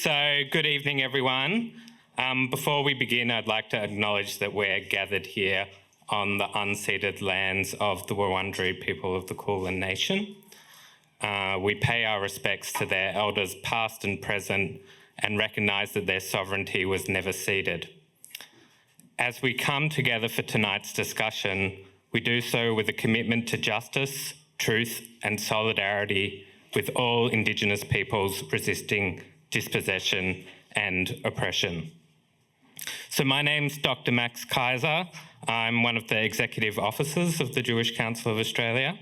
So, good evening, everyone. Before we begin, I'd like to acknowledge that we're gathered here on the unceded lands of the Wurundjeri people of the Kulin Nation. We pay our respects to their elders past and present and recognise that their sovereignty was never ceded. As we come together for tonight's discussion, we do so with a commitment to justice, truth and solidarity with all Indigenous peoples resisting dispossession and oppression. So my name's Dr. Max Kaiser. I'm one of the executive officers of the Jewish Council of Australia.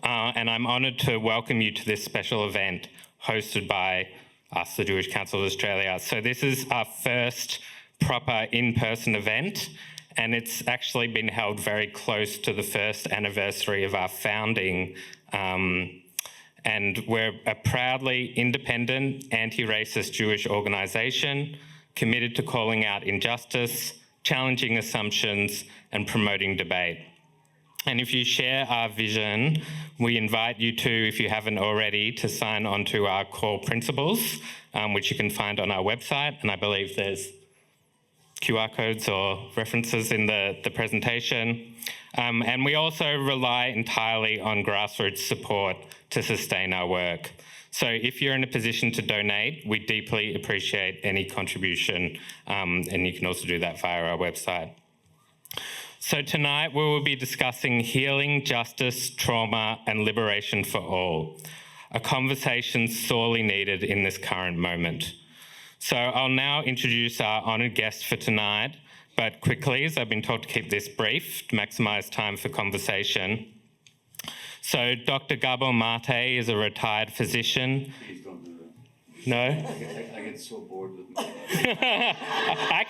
And I'm honoured to welcome you to this special event hosted by us, the Jewish Council of Australia. So this is our first proper in-person event, and it's actually been held very close to the first anniversary of our founding. And we're a proudly independent, anti-racist Jewish organisation committed to calling out injustice, challenging assumptions, and promoting debate. And if you share our vision, we invite you to, if you haven't already, to sign on to our core principles, which you can find on our website. And I believe there's QR codes or references in the presentation. And we also rely entirely on grassroots support to sustain our work. So if you're in a position to donate, we deeply appreciate any contribution, and you can also do that via our website. So tonight we will be discussing healing, justice, trauma, and liberation for all, a conversation sorely needed in this current moment. So I'll now introduce our honoured guest for tonight, but quickly, as I've been told to keep this brief to maximise time for conversation. So Dr. Gabor Maté is a retired physician. Please don't do that. No? I get so bored with my I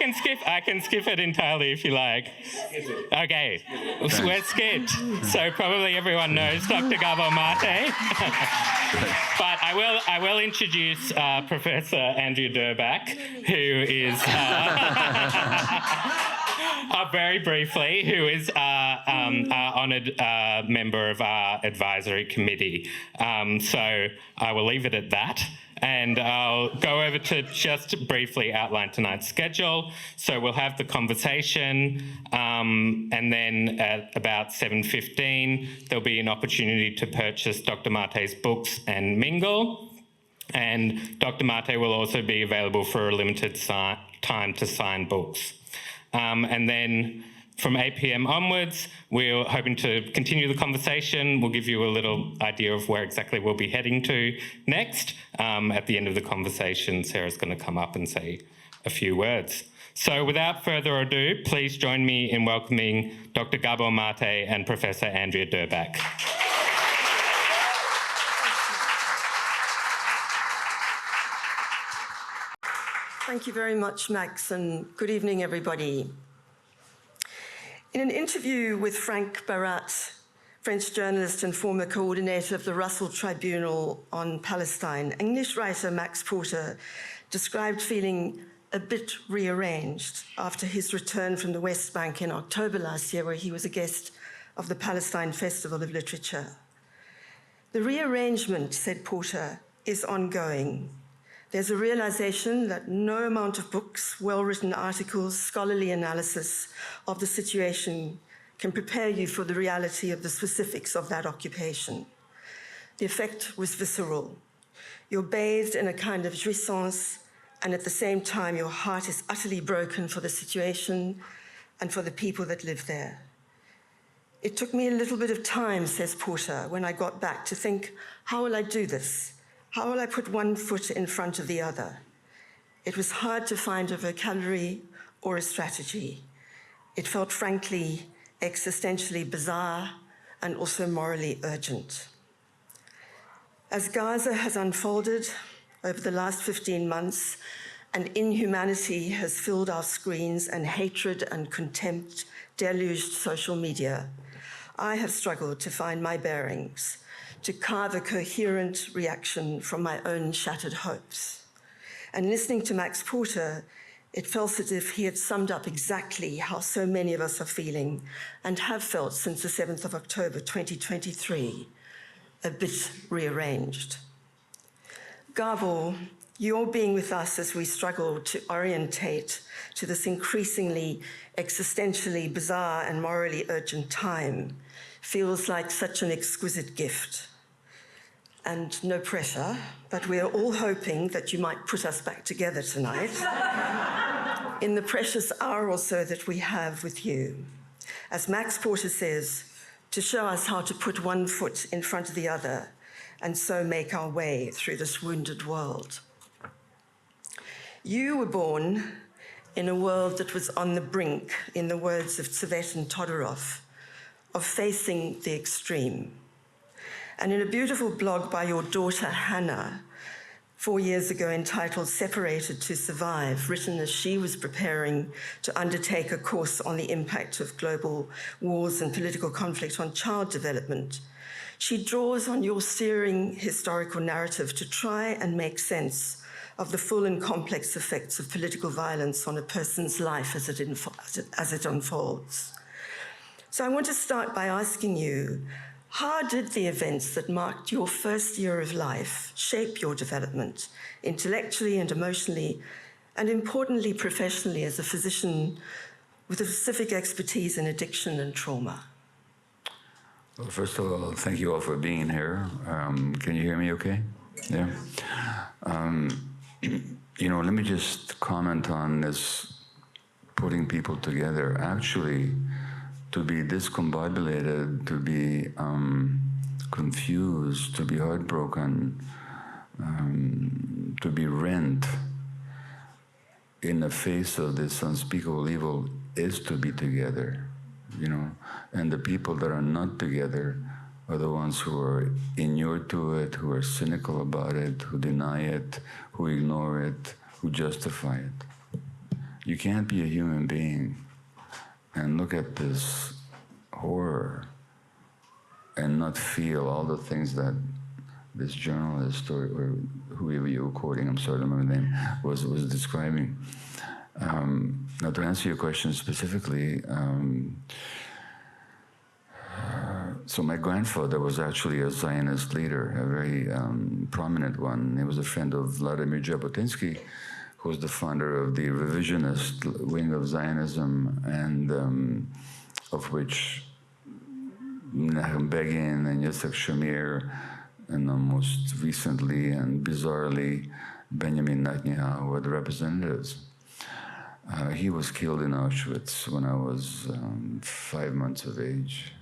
can skip it entirely if you like. Okay, we're skipped. So probably everyone knows Dr. Gabor Maté. But I will introduce Professor Andrea Durbach, who is very briefly, who is our honoured member of our advisory committee. So I will leave it at that. And I'll go over to just briefly outline tonight's schedule. So we'll have the conversation, and then at about 7:15, there'll be an opportunity to purchase Dr. Maté's books and mingle. And Dr. Maté will also be available for a limited time to sign books. And then from 8 p.m. onwards, we're hoping to continue the conversation. We'll give you a little idea of where exactly we'll be heading to next. At the end of the conversation, Sarah's going to come up and say a few words. So without further ado, please join me in welcoming Dr. Gabor Maté and Professor Andrea Durbach. Thank you very much, Max, and good evening, everybody. In an interview with Frank Barat, French journalist and former coordinator of the Russell Tribunal on Palestine, English writer Max Porter described feeling a bit rearranged after his return from the West Bank in October last year, where he was a guest of the Palestine Festival of Literature. The rearrangement, said Porter, is ongoing. There's a realization that no amount of books, well-written articles, scholarly analysis of the situation can prepare you for the reality of the specifics of that occupation. The effect was visceral. You're bathed in a kind of jouissance, and at the same time, your heart is utterly broken for the situation and for the people that live there. It took me a little bit of time, says Porter, when I got back to think, how will I do this? How will I put one foot in front of the other? It was hard to find a vocabulary or a strategy. It felt frankly, existentially bizarre and also morally urgent. As Gaza has unfolded over the last 15 months and inhumanity has filled our screens and hatred and contempt deluged social media, I have struggled to find my bearings, to carve a coherent reaction from my own shattered hopes. And listening to Max Porter, it felt as if he had summed up exactly how so many of us are feeling and have felt since the 7th of October 2023, a bit rearranged. Gabor Your being with us as we struggle to orientate to this increasingly existentially bizarre and morally urgent time feels like such an exquisite gift. And no pressure, but we are all hoping that you might put us back together tonight in the precious hour or so that we have with you. As Max Porter says, to show us how to put one foot in front of the other and so make our way through this wounded world. You were born in a world that was on the brink, in the words of Tsevetan Todorov, of facing the extreme. And in a beautiful blog by your daughter, Hannah, 4 years ago entitled Separated to Survive, written as she was preparing to undertake a course on the impact of global wars and political conflict on child development, she draws on your searing historical narrative to try and make sense of the full and complex effects of political violence on a person's life as it unfolds. So I want to start by asking you, how did the events that marked your first year of life shape your development, intellectually and emotionally, and importantly, professionally, as a physician with a specific expertise in addiction and trauma? Well, first of all, thank you all for being here. Can you hear me okay? Yeah. You know, let me just comment on this putting people together. Actually, to be discombobulated, to be confused, to be heartbroken, to be rent in the face of this unspeakable evil is to be together, you know. And the people that are not together are the ones who are inured to it, who are cynical about it, who deny it, who ignore it, who justify it. You can't be a human being and look at this horror and not feel all the things that this journalist or whoever you were quoting, I'm sorry, I don't remember the name, was describing. Now to answer your question specifically, so my grandfather was actually a Zionist leader, a very prominent one. He was a friend of Vladimir Jabotinsky, who was the founder of the revisionist wing of Zionism, and of which Menachem Begin and Yitzhak Shamir, and most recently and bizarrely Benjamin Netanyahu were the representatives. He was killed in Auschwitz when I was 5 months of age.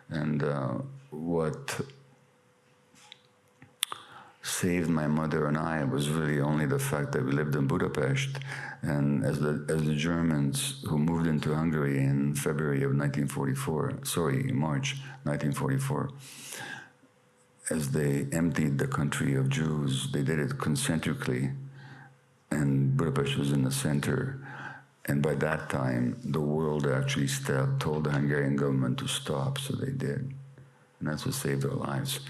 And what saved my mother and I was really only the fact that we lived in Budapest, and as the Germans who moved into Hungary in February of 1944, March 1944, as they emptied the country of Jews, they did it concentrically, and Budapest was in the center. And by that time, the world actually told the Hungarian government to stop, so they did. And that's what saved our lives.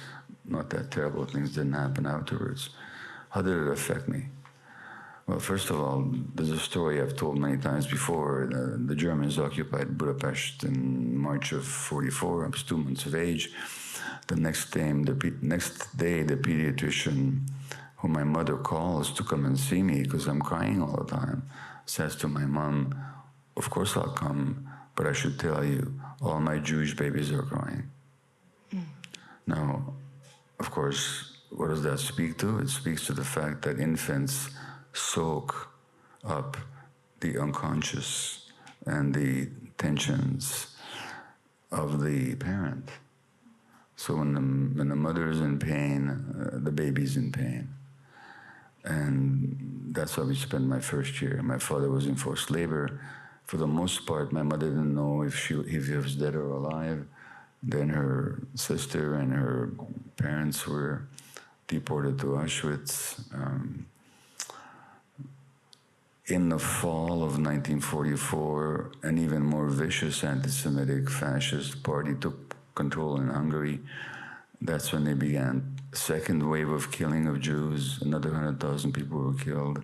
Not that terrible things didn't happen afterwards. How did it affect me? Well, first of all, there's a story I've told many times before. The Germans occupied Budapest in March of '44. I was 2 months of age. The next day, the pediatrician, who my mother calls to come and see me because I'm crying all the time, says to my mom, "Of course I'll come, but I should tell you, all my Jewish babies are crying." Now, of course, what does that speak to? It speaks to the fact that infants soak up the unconscious and the tensions of the parent. So when the mother is in pain, the baby's in pain. And that's how we spent my first year. My father was in forced labor. For the most part, my mother didn't know if he was dead or alive. Then her sister and her parents were deported to Auschwitz. In the fall of 1944, an even more vicious anti-Semitic fascist party took control in Hungary. That's when they began a second wave of killing of Jews. Another 100,000 people were killed.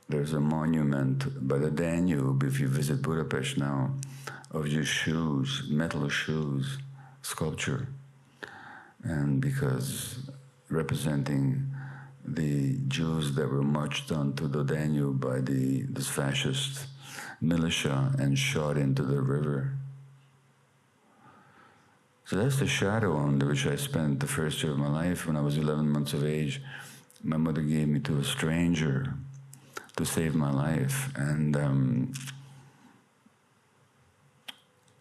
There's a monument by the Danube, if you visit Budapest now, of just shoes, metal shoes, sculpture. And because representing Jews that were marched onto the Danube by this fascist militia and shot into the river. So that's the shadow under which I spent the first year of my life. When I was 11 months of age, my mother gave me to a stranger to save my life. And a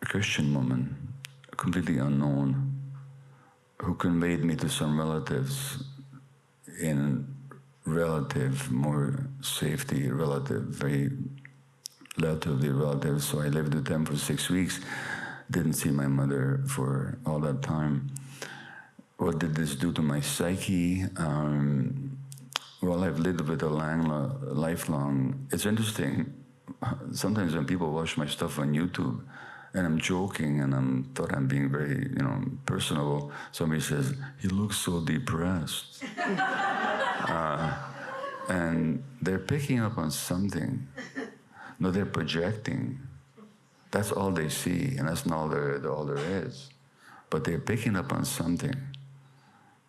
Christian woman, completely unknown, who conveyed me to some relatives in relative, more safety, very relatively relative. So I lived with them for 6 weeks, didn't see my mother for all that time. What did this do to my psyche? Well, I've lived with a lifelong. It's interesting. Sometimes when people watch my stuff on YouTube, and I'm joking, and thought I'm being very, personable, somebody says, "He looks so depressed," and they're picking up on something. No, they're projecting. That's all they see, and that's not all there is. But they're picking up on something.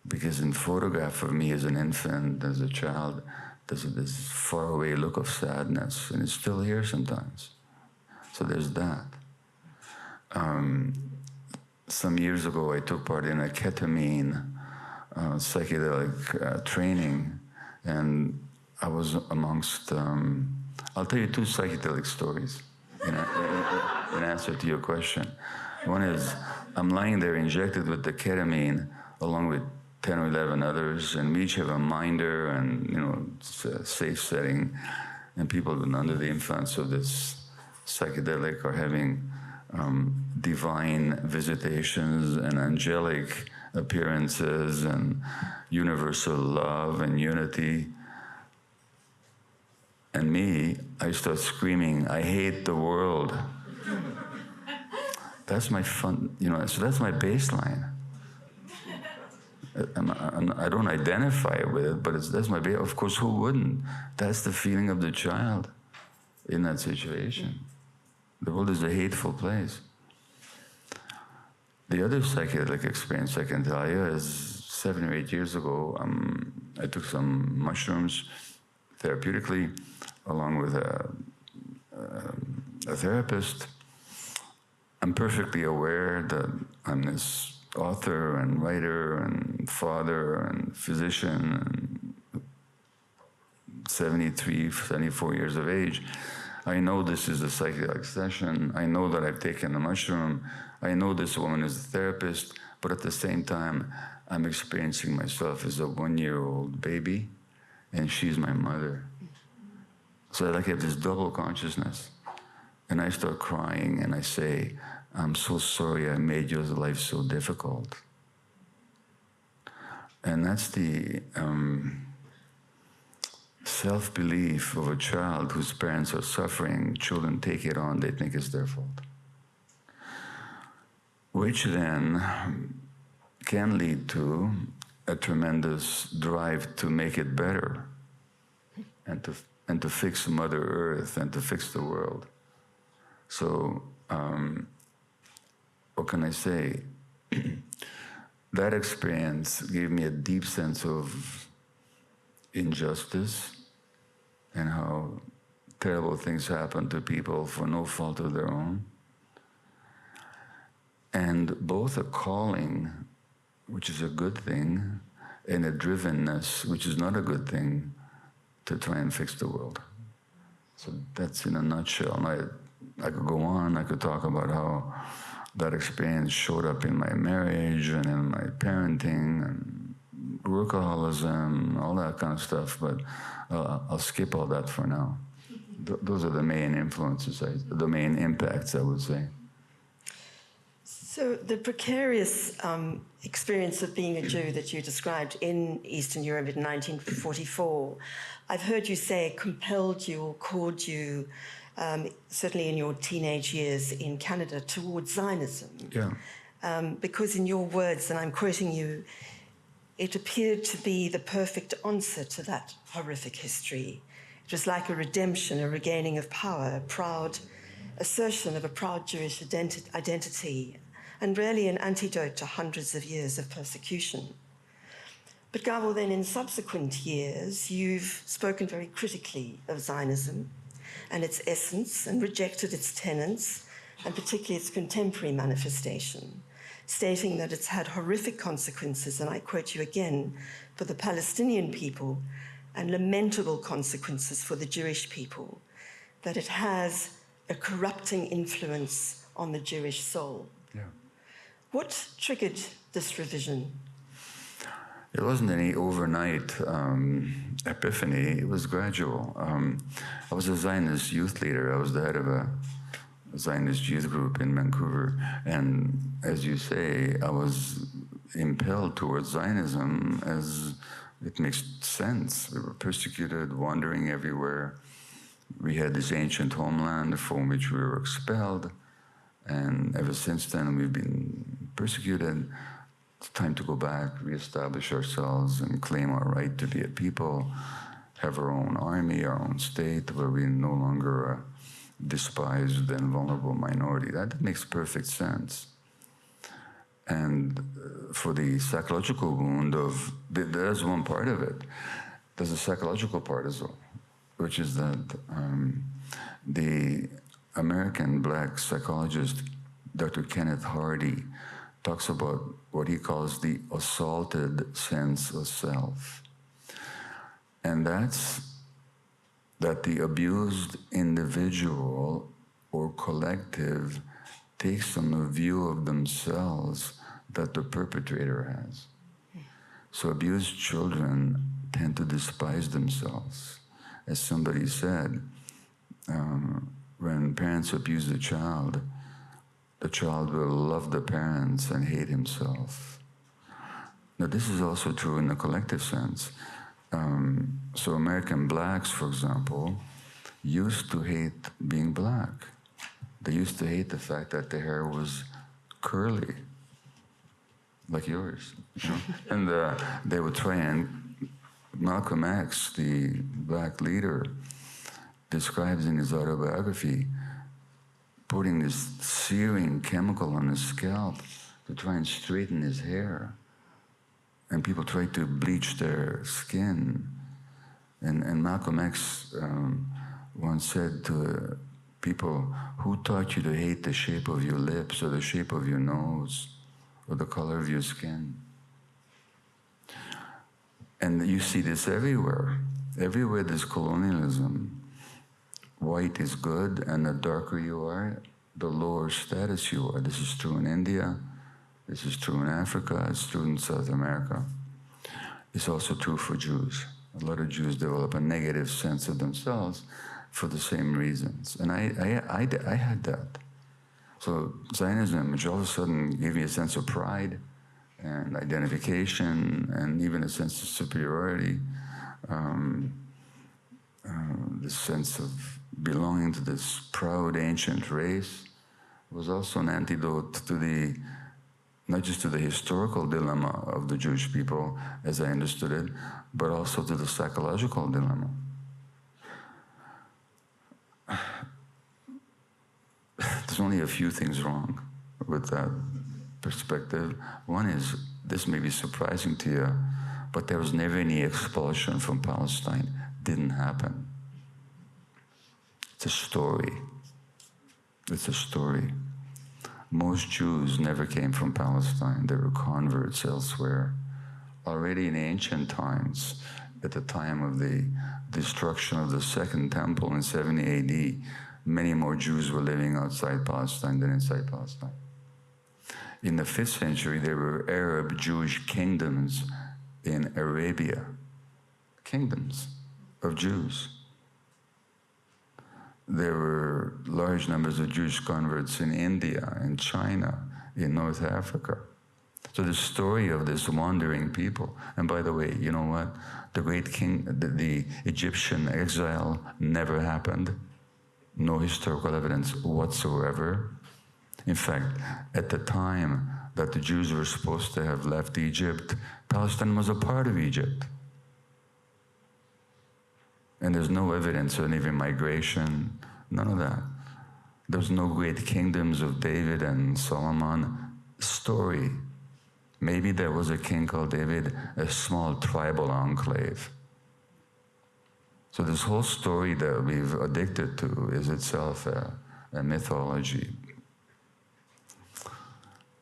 Because in photograph of me as an infant, as a child, there's this faraway look of sadness, and it's still here sometimes. So there's that. Some years ago, I took part in a ketamine psychedelic training, and I was amongst, I'll tell you 2 psychedelic stories in answer to your question. One is, I'm lying there injected with the ketamine along with 10 or 11 others, and we each have a minder, and it's a safe setting, and people under the influence of this psychedelic are having divine visitations and angelic appearances and universal love and unity. And me, I start screaming, "I hate the world." That's my fun, so that's my baseline. I don't identify with it, but that's my baseline. Of course, who wouldn't? That's the feeling of the child in that situation. The world is a hateful place. The other psychedelic experience I can tell you is 7 or 8 years ago, I took some mushrooms therapeutically along with a therapist. I'm perfectly aware that I'm this author and writer and father and physician and 73, 74 years of age. I know this is a psychedelic session. I know that I've taken a mushroom. I know this woman is a therapist, but at the same time, I'm experiencing myself as a 1-year-old baby, and she's my mother. So I have this double consciousness. And I start crying, and I say, "I'm so sorry I made your life so difficult." And that's the self-belief of a child whose parents are suffering. Children take it on, they think it's their fault. Which then can lead to a tremendous drive to make it better and to fix Mother Earth and to fix the world. So, what can I say? That experience gave me a deep sense of injustice and how terrible things happen to people for no fault of their own. And both a calling, which is a good thing, and a drivenness, which is not a good thing, to try and fix the world. So that's in a nutshell. I could go on, I could talk about how that experience showed up in my marriage and in my parenting and workaholism, all that kind of stuff, but I'll skip all that for now. Those are the main influences, the main impacts, I would say. So the precarious experience of being a Jew that you described in Eastern Europe in 1944, I've heard you say compelled you or called you, certainly in your teenage years in Canada, towards Zionism. Yeah. Because in your words, and I'm quoting you, it appeared to be the perfect answer to that horrific history. It was like a redemption, a regaining of power, a proud assertion of a proud Jewish identity, and really an antidote to hundreds of years of persecution. But Gabor, then in subsequent years, you've spoken very critically of Zionism and its essence and rejected its tenets, and particularly its contemporary manifestation, stating that it's had horrific consequences, and I quote you again, for the Palestinian people and lamentable consequences for the Jewish people, that it has a corrupting influence on the Jewish soul. Yeah. What triggered this revision? It wasn't any overnight epiphany, it was gradual. I was a Zionist youth leader. I was the head of a Zionist youth group in Vancouver. And as you say, I was impelled towards Zionism as it makes sense. We were persecuted, wandering everywhere. We had this ancient homeland from which we were expelled. And ever since then, we've been persecuted. It's time to go back, reestablish ourselves, and claim our right to be a people, have our own army, our own state, where we're no longer a despised and vulnerable minority. That makes perfect sense. And for the psychological wound of, there's one part of it. There's a psychological part as well, which is that the American black psychologist, Dr. Kenneth Hardy, talks about what he calls the assaulted sense of self. And that's that the abused individual or collective takes on a view of themselves that the perpetrator has. So abused children tend to despise themselves. As somebody said, when parents abuse the child will love the parents and hate himself. Now, this is also true in the collective sense. So American blacks, for example, used to hate being black. They used to hate the fact that their hair was curly, like yours. You know? And they would try and, Malcolm X, the black leader, describes in his autobiography putting this searing chemical on his scalp to try and straighten his hair. And people tried to bleach their skin. And Malcolm X once said to people, who taught you to hate the shape of your lips or the shape of your nose or the color of your skin? And you see this everywhere. Everywhere there's colonialism. White is good, and the darker you are, the lower status you are. This is true in India. This is true in Africa. It's true in South America. It's also true for Jews. A lot of Jews develop a negative sense of themselves for the same reasons. And I had that. So Zionism, which all of a sudden gave me a sense of pride and identification and even a sense of superiority, this sense of belonging to this proud ancient race, was also an antidote to the, not just to the historical dilemma of the Jewish people, as I understood it, but also to the psychological dilemma. There's only a few things wrong with that perspective. One is, this may be surprising to you, but there was never any expulsion from Palestine. Didn't happen. It's a story. It's a story. Most Jews never came from Palestine. They were converts elsewhere. Already in ancient times, at the time of the destruction of the Second Temple in 70 AD, many more Jews were living outside Palestine than inside Palestine. In the 5th century, there were Arab Jewish kingdoms in Arabia, kingdoms of Jews. There were large numbers of Jewish converts in India, in China, in North Africa. So the story of this wandering people, and by the way, you know what? The great king, the Egyptian exile never happened. No historical evidence whatsoever. In fact, at the time that the Jews were supposed to have left Egypt, Palestine was a part of Egypt. And there's no evidence of even migration, none of that. There's no great kingdoms of David and Solomon. Story. Maybe there was a king called David, a small tribal enclave. So this whole story that we've addicted to is itself a mythology.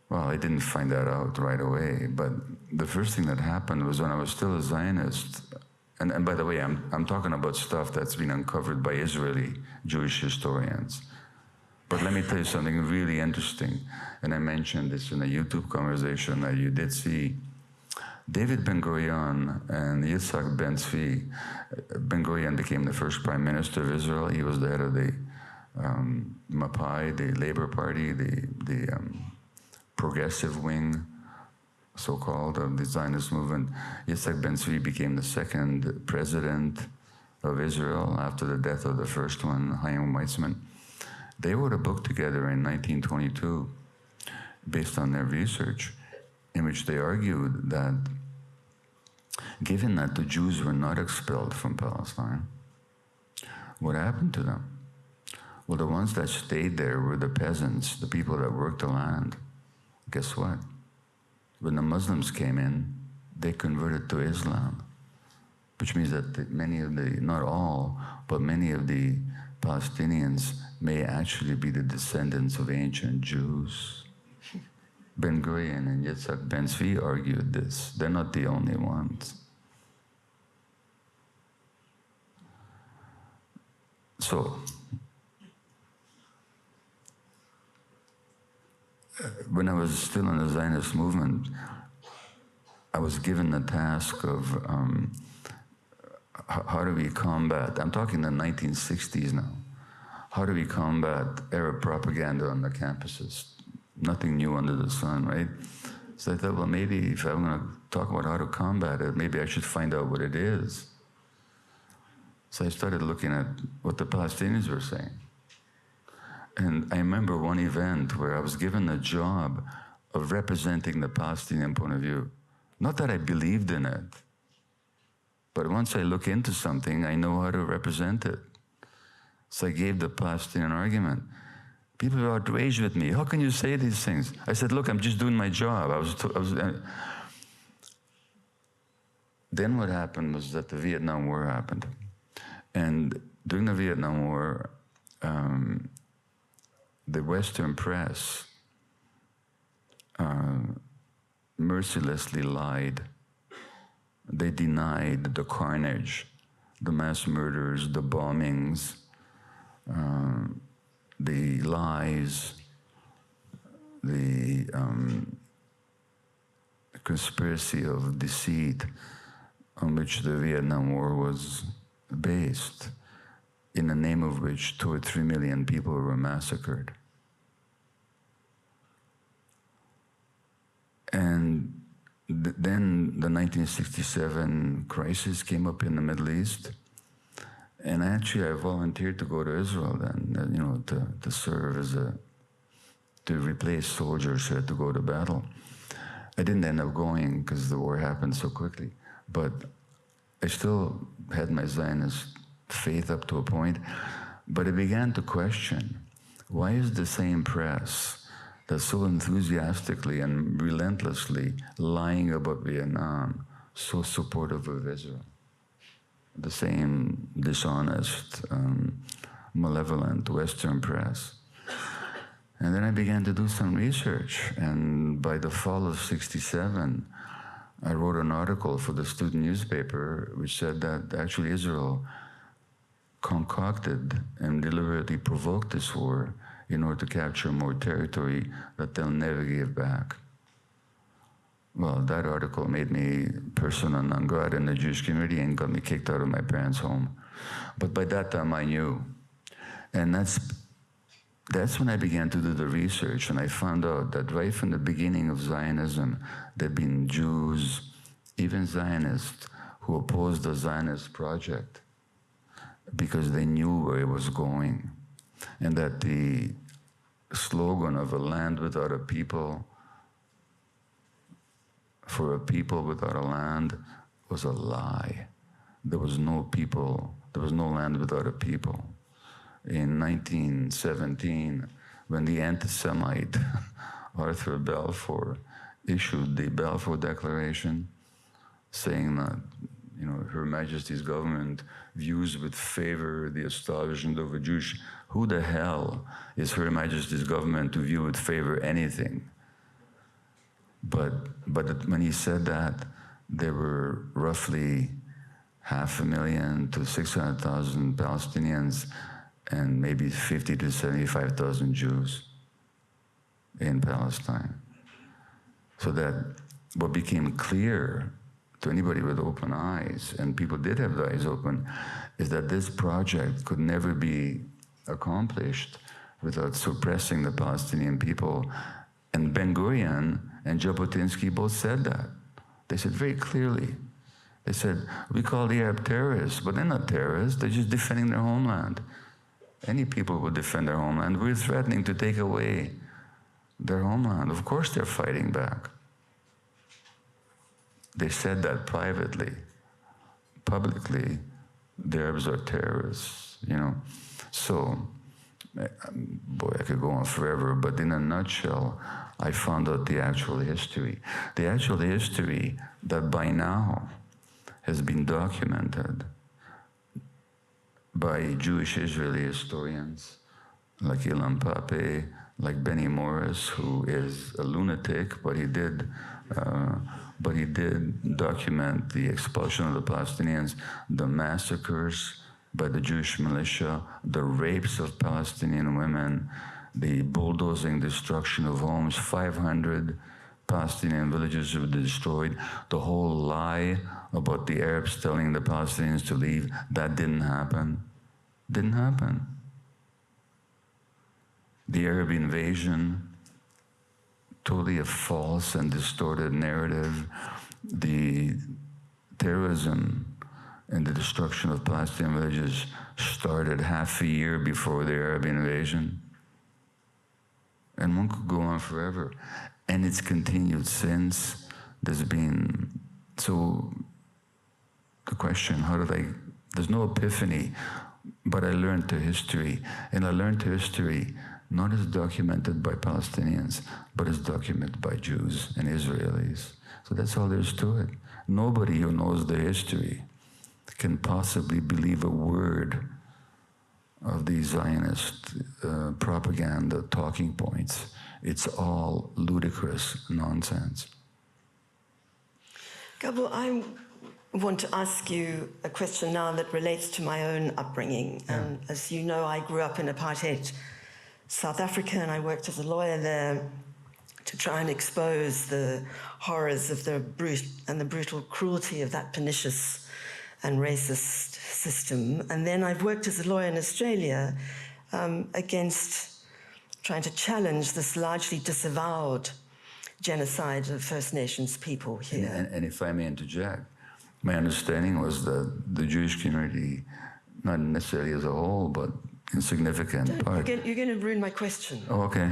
Well, I didn't find that out right away, but the first thing that happened was when I was still a Zionist, and by the way, I'm talking about stuff that's been uncovered by Israeli Jewish historians. But let me tell you something really interesting, and I mentioned this in a YouTube conversation that you did see. David Ben-Gurion and Yitzhak Ben-Tzvi, Ben-Gurion became the first prime minister of Israel. He was the head of the Mapai, the Labor Party, the progressive wing, so-called, of the Zionist movement. Yitzhak Ben-Tzvi became the second president of Israel after the death of the first one, Chaim Weizmann. They wrote a book together in 1922 based on their research, in which they argued that given that the Jews were not expelled from Palestine, what happened to them? Well, the ones that stayed there were the peasants, the people that worked the land. Guess what? When the Muslims came in, they converted to Islam, which means that many of the, not all, but many of the Palestinians may actually be the descendants of ancient Jews. Ben-Gurion and Yitzhak Ben-Tzvi argued this. They're not the only ones. So, when I was still in the Zionist movement, I was given the task of how do we combat, I'm talking the 1960s now, how do we combat Arab propaganda on the campuses? Nothing new under the sun, right? So I thought, well, maybe if I'm going to talk about how to combat it, maybe I should find out what it is. So I started looking at what the Palestinians were saying. And I remember one event where I was given the job of representing the Palestinian point of view. Not that I believed in it, but once I look into something, I know how to represent it. So I gave the Palestinian argument. People were outraged with me. How can you say these things? I said, look, I'm just doing my job. Then what happened was that the Vietnam War happened. And during the Vietnam War, the Western press mercilessly lied. They denied the carnage, the mass murders, the bombings, the lies, the conspiracy of deceit on which the Vietnam War was based, in the name of which 2 or 3 million people were massacred. And then the 1967 crisis came up in the Middle East, and I volunteered to go to Israel then, to serve as to replace soldiers who had to go to battle. I didn't end up going because the war happened so quickly, but I still had my Zionist faith up to a point, but I began to question, why is the same press that's so enthusiastically and relentlessly lying about Vietnam so supportive of Israel? The same dishonest, malevolent Western press. And then I began to do some research, and by the fall of '67, I wrote an article for the student newspaper which said that actually Israel concocted and deliberately provoked this war in order to capture more territory that they'll never give back. Well, that article made me persona non grata in the Jewish community and got me kicked out of my parents' home. But by that time I knew. And that's when I began to do the research, and I found out that right from the beginning of Zionism, there'd been Jews, even Zionists, who opposed the Zionist project because they knew where it was going, and that the slogan of a land without a people, for a people without a land, was a lie. There was no people, there was no land without a people. In 1917, when the anti-Semite Arthur Balfour issued the Balfour Declaration, saying that, you know, Her Majesty's government views with favor the establishment of a Jewish. Who the hell is Her Majesty's government to view with favor anything? But when he said that, there were roughly 500,000 to 600,000 Palestinians and maybe 50 to 75,000 Jews in Palestine. So that what became clear to anybody with open eyes, and people did have their eyes open, is that this project could never be accomplished without suppressing the Palestinian people. And Ben Gurion and Jabotinsky both said that. They said very clearly, they said, we call the Arab terrorists, but they're not terrorists, they're just defending their homeland. Any people would defend their homeland. We're threatening to take away their homeland. Of course they're fighting back. They said that privately. Publicly, the Arabs are terrorists, you know. So, boy, I could go on forever, but in a nutshell, I found out the actual history. The actual history that by now has been documented by Jewish Israeli historians like Ilan Pape, like Benny Morris, who is a lunatic, but he did document the expulsion of the Palestinians, the massacres by the Jewish militia, the rapes of Palestinian women, the bulldozing destruction of homes. 500 Palestinian villages were destroyed. The whole lie about the Arabs telling the Palestinians to leave, that didn't happen. Didn't happen. The Arab invasion, totally a false and distorted narrative. The terrorism and the destruction of Palestinian villages started half a year before the Arab invasion. And one could go on forever. And it's continued since. There's been, so the question, there's no epiphany, but I learned the history. And I learned the history not as documented by Palestinians, but as documented by Jews and Israelis. So that's all there is to it. Nobody who knows the history can possibly believe a word of these Zionist propaganda talking points. It's all ludicrous nonsense. Gabor, I want to ask you a question now that relates to my own upbringing. Yeah. And as you know, I grew up in apartheid South Africa, and I worked as a lawyer there to try and expose the horrors of the brutal cruelty of that pernicious and racist system. And then I've worked as a lawyer in Australia against trying to challenge this largely disavowed genocide of First Nations people here. And if I may interject, my understanding was that the Jewish community, not necessarily as a whole, but in significant part. You're going to ruin my question. Oh, okay.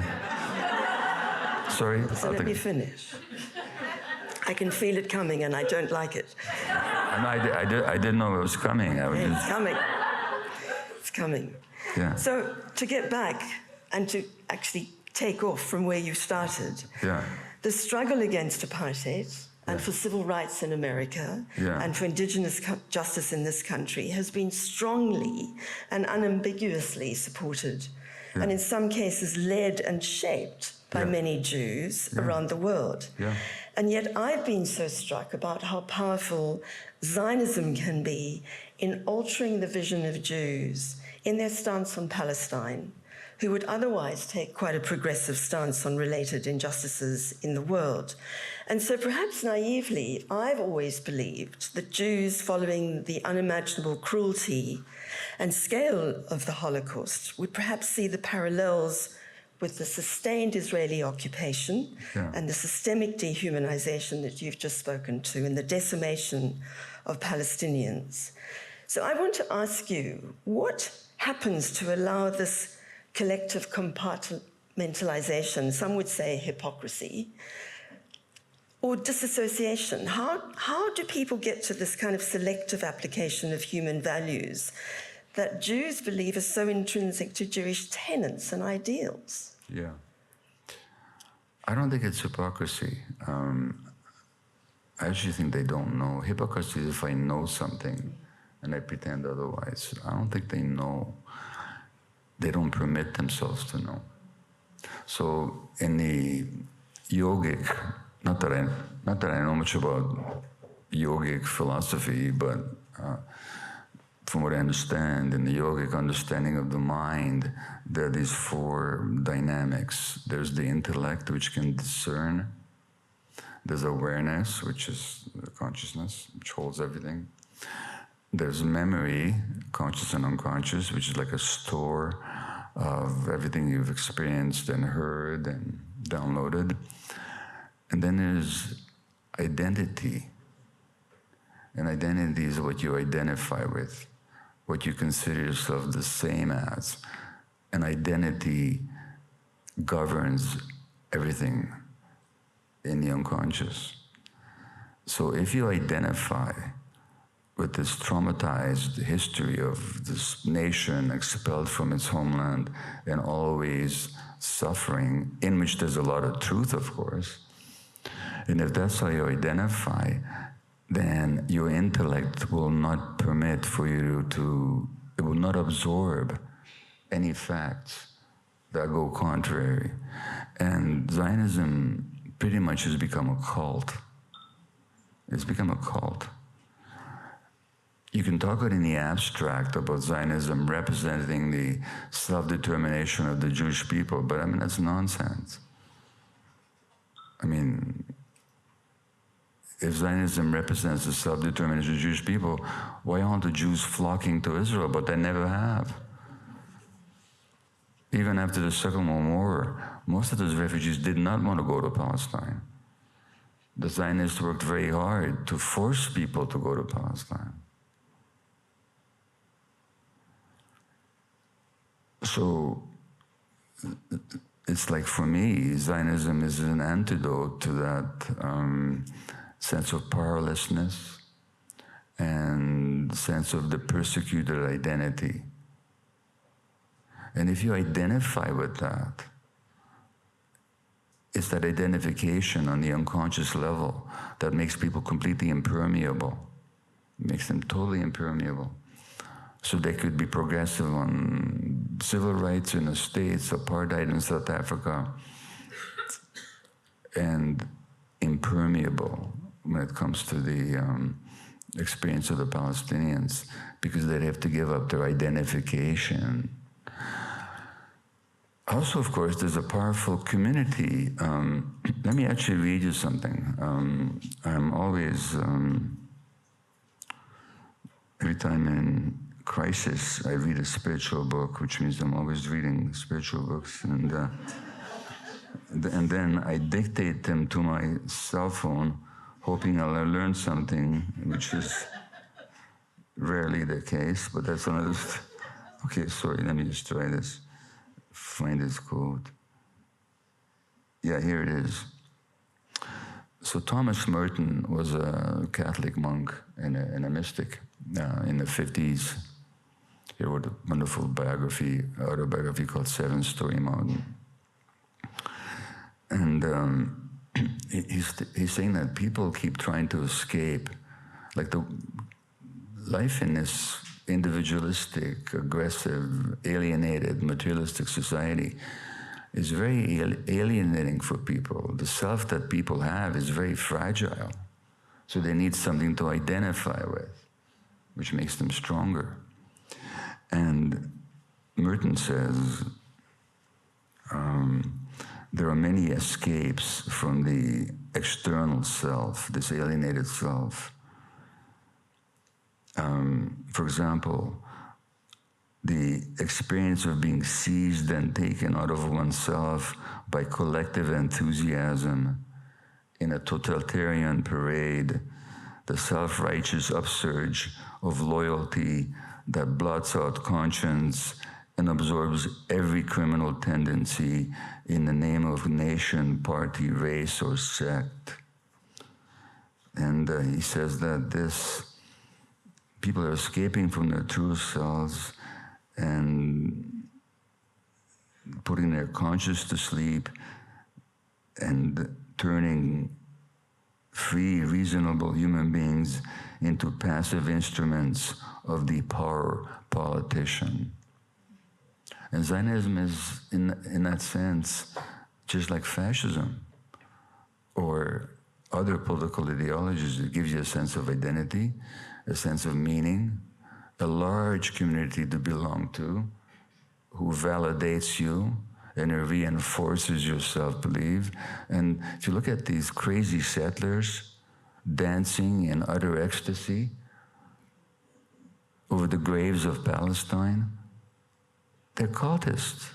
Sorry. So let me finish. I can feel it coming, and I don't like it. I didn't know it was coming. It's coming. It's coming. Yeah. So to get back and to actually take off from where you started, Yeah. the struggle against apartheid and for civil rights in America and for indigenous justice in this country has been strongly and unambiguously supported, and in some cases led and shaped by many Jews around the world. Yeah. And yet I've been so struck about how powerful Zionism can be in altering the vision of Jews in their stance on Palestine, who would otherwise take quite a progressive stance on related injustices in the world. And so perhaps naively, I've always believed that Jews, following the unimaginable cruelty and scale of the Holocaust, would perhaps see the parallels with the sustained Israeli occupation and the systemic dehumanization that you've just spoken to and the decimation of Palestinians. So I want to ask you, what happens to allow this collective compartmentalization, some would say hypocrisy, or disassociation? How do people get to this kind of selective application of human values that Jews believe are so intrinsic to Jewish tenets and ideals? Yeah. I don't think it's hypocrisy. I actually think they don't know. Hypocrisy is if I know something and I pretend otherwise. I don't think they know. They don't permit themselves to know. So in the yogic, not that I know much about yogic philosophy, but from what I understand, in the yogic understanding of the mind, there are these four dynamics. There's the intellect, which can discern. There's awareness, which is consciousness, which holds everything. There's memory, conscious and unconscious, which is like a store of everything you've experienced and heard and downloaded. And then there's identity. And identity is what you identify with, what you consider yourself the same as. And identity governs everything in the unconscious. So if you identify with this traumatized history of this nation expelled from its homeland and always suffering, in which there's a lot of truth, of course, and if that's how you identify, then your intellect will not permit for you to, it will not absorb any facts that go contrary. And Zionism pretty much has become a cult. It's become a cult. You can talk in the abstract about Zionism representing the self-determination of the Jewish people, but I mean, that's nonsense. I mean, if Zionism represents the self-determination of the Jewish people, why aren't the Jews flocking to Israel? But they never have. Even after the Second World War, most of those refugees did not want to go to Palestine. The Zionists worked very hard to force people to go to Palestine. So it's like, for me, Zionism is an antidote to that sense of powerlessness and sense of the persecuted identity. And if you identify with that, it's that identification on the unconscious level that makes people completely impermeable, makes them totally impermeable. So they could be progressive on civil rights in the States, apartheid in South Africa, and impermeable when it comes to the experience of the Palestinians, because they'd have to give up their identification. Also, of course, there's a powerful community. Let me actually read you something. I'm always, every time in crisis, I read a spiritual book, which means I'm always reading spiritual books, and then I dictate them to my cell phone, hoping I'll learn something, which is rarely the case, but that's another. Okay, sorry, let me just try this. Find this quote. Yeah, here it is. So Thomas Merton was a Catholic monk and a mystic in the 50s. He wrote a wonderful autobiography called Seven Story Mountain. And he's saying that people keep trying to escape, like the life in this individualistic, aggressive, alienated, materialistic society is very alienating for people. The self that people have is very fragile. So they need something to identify with, which makes them stronger. And Merton says, there are many escapes from the external self, this alienated self. For example, the experience of being seized and taken out of oneself by collective enthusiasm in a totalitarian parade, the self-righteous upsurge of loyalty that blots out conscience and absorbs every criminal tendency in the name of nation, party, race, or sect. And he says that people are escaping from their true selves and putting their conscience to sleep and turning free, reasonable human beings into passive instruments of the power politician. And Zionism is, in that sense, just like fascism or other political ideologies. It gives you a sense of identity, a sense of meaning, a large community to belong to, who validates you and reinforces your self-belief. And if you look at these crazy settlers dancing in utter ecstasy over the graves of Palestine, they're cultists.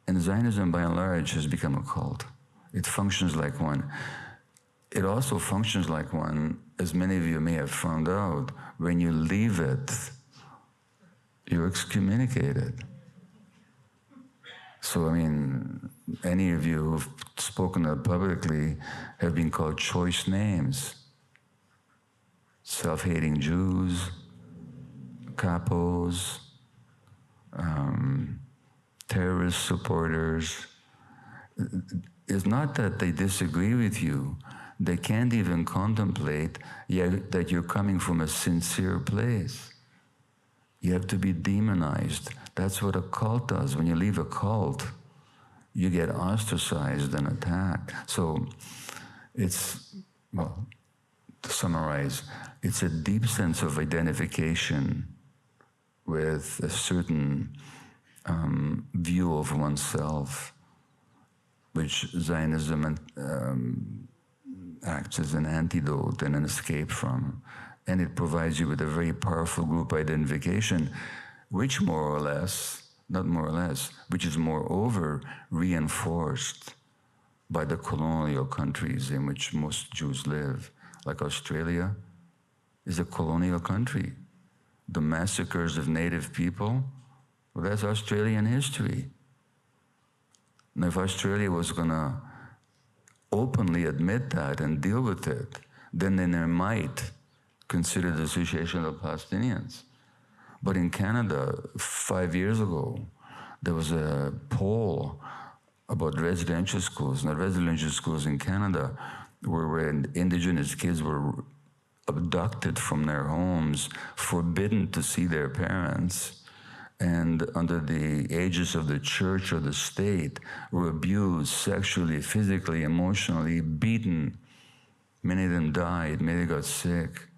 And Zionism, by and large, has become a cult. It functions like one. It also functions like one, as many of you may have found out, when you leave it, you're excommunicated. So, I mean, any of you who've spoken publicly have been called choice names. Self-hating Jews, capos, terrorist supporters. It's not that they disagree with you. They can't even contemplate that you're coming from a sincere place. You have to be demonized. That's what a cult does. When you leave a cult, you get ostracized and attacked. So it's, well, to summarize, it's a deep sense of identification with a certain view of oneself, which Zionism acts as an antidote and an escape from. And it provides you with a very powerful group identification, which more or less, not more or less, which is moreover reinforced by the colonial countries in which most Jews live. Like Australia is a colonial country. The massacres of native people, well, that's Australian history. Now, if Australia was going to openly admit that and deal with it, then they might consider the situation of Palestinians. But in Canada, 5 years ago, there was a poll about residential schools. Now, residential schools in Canada where indigenous kids were abducted from their homes, forbidden to see their parents, and under the aegis of the church or the state, were abused sexually, physically, emotionally, beaten. Many of them died, many got sick.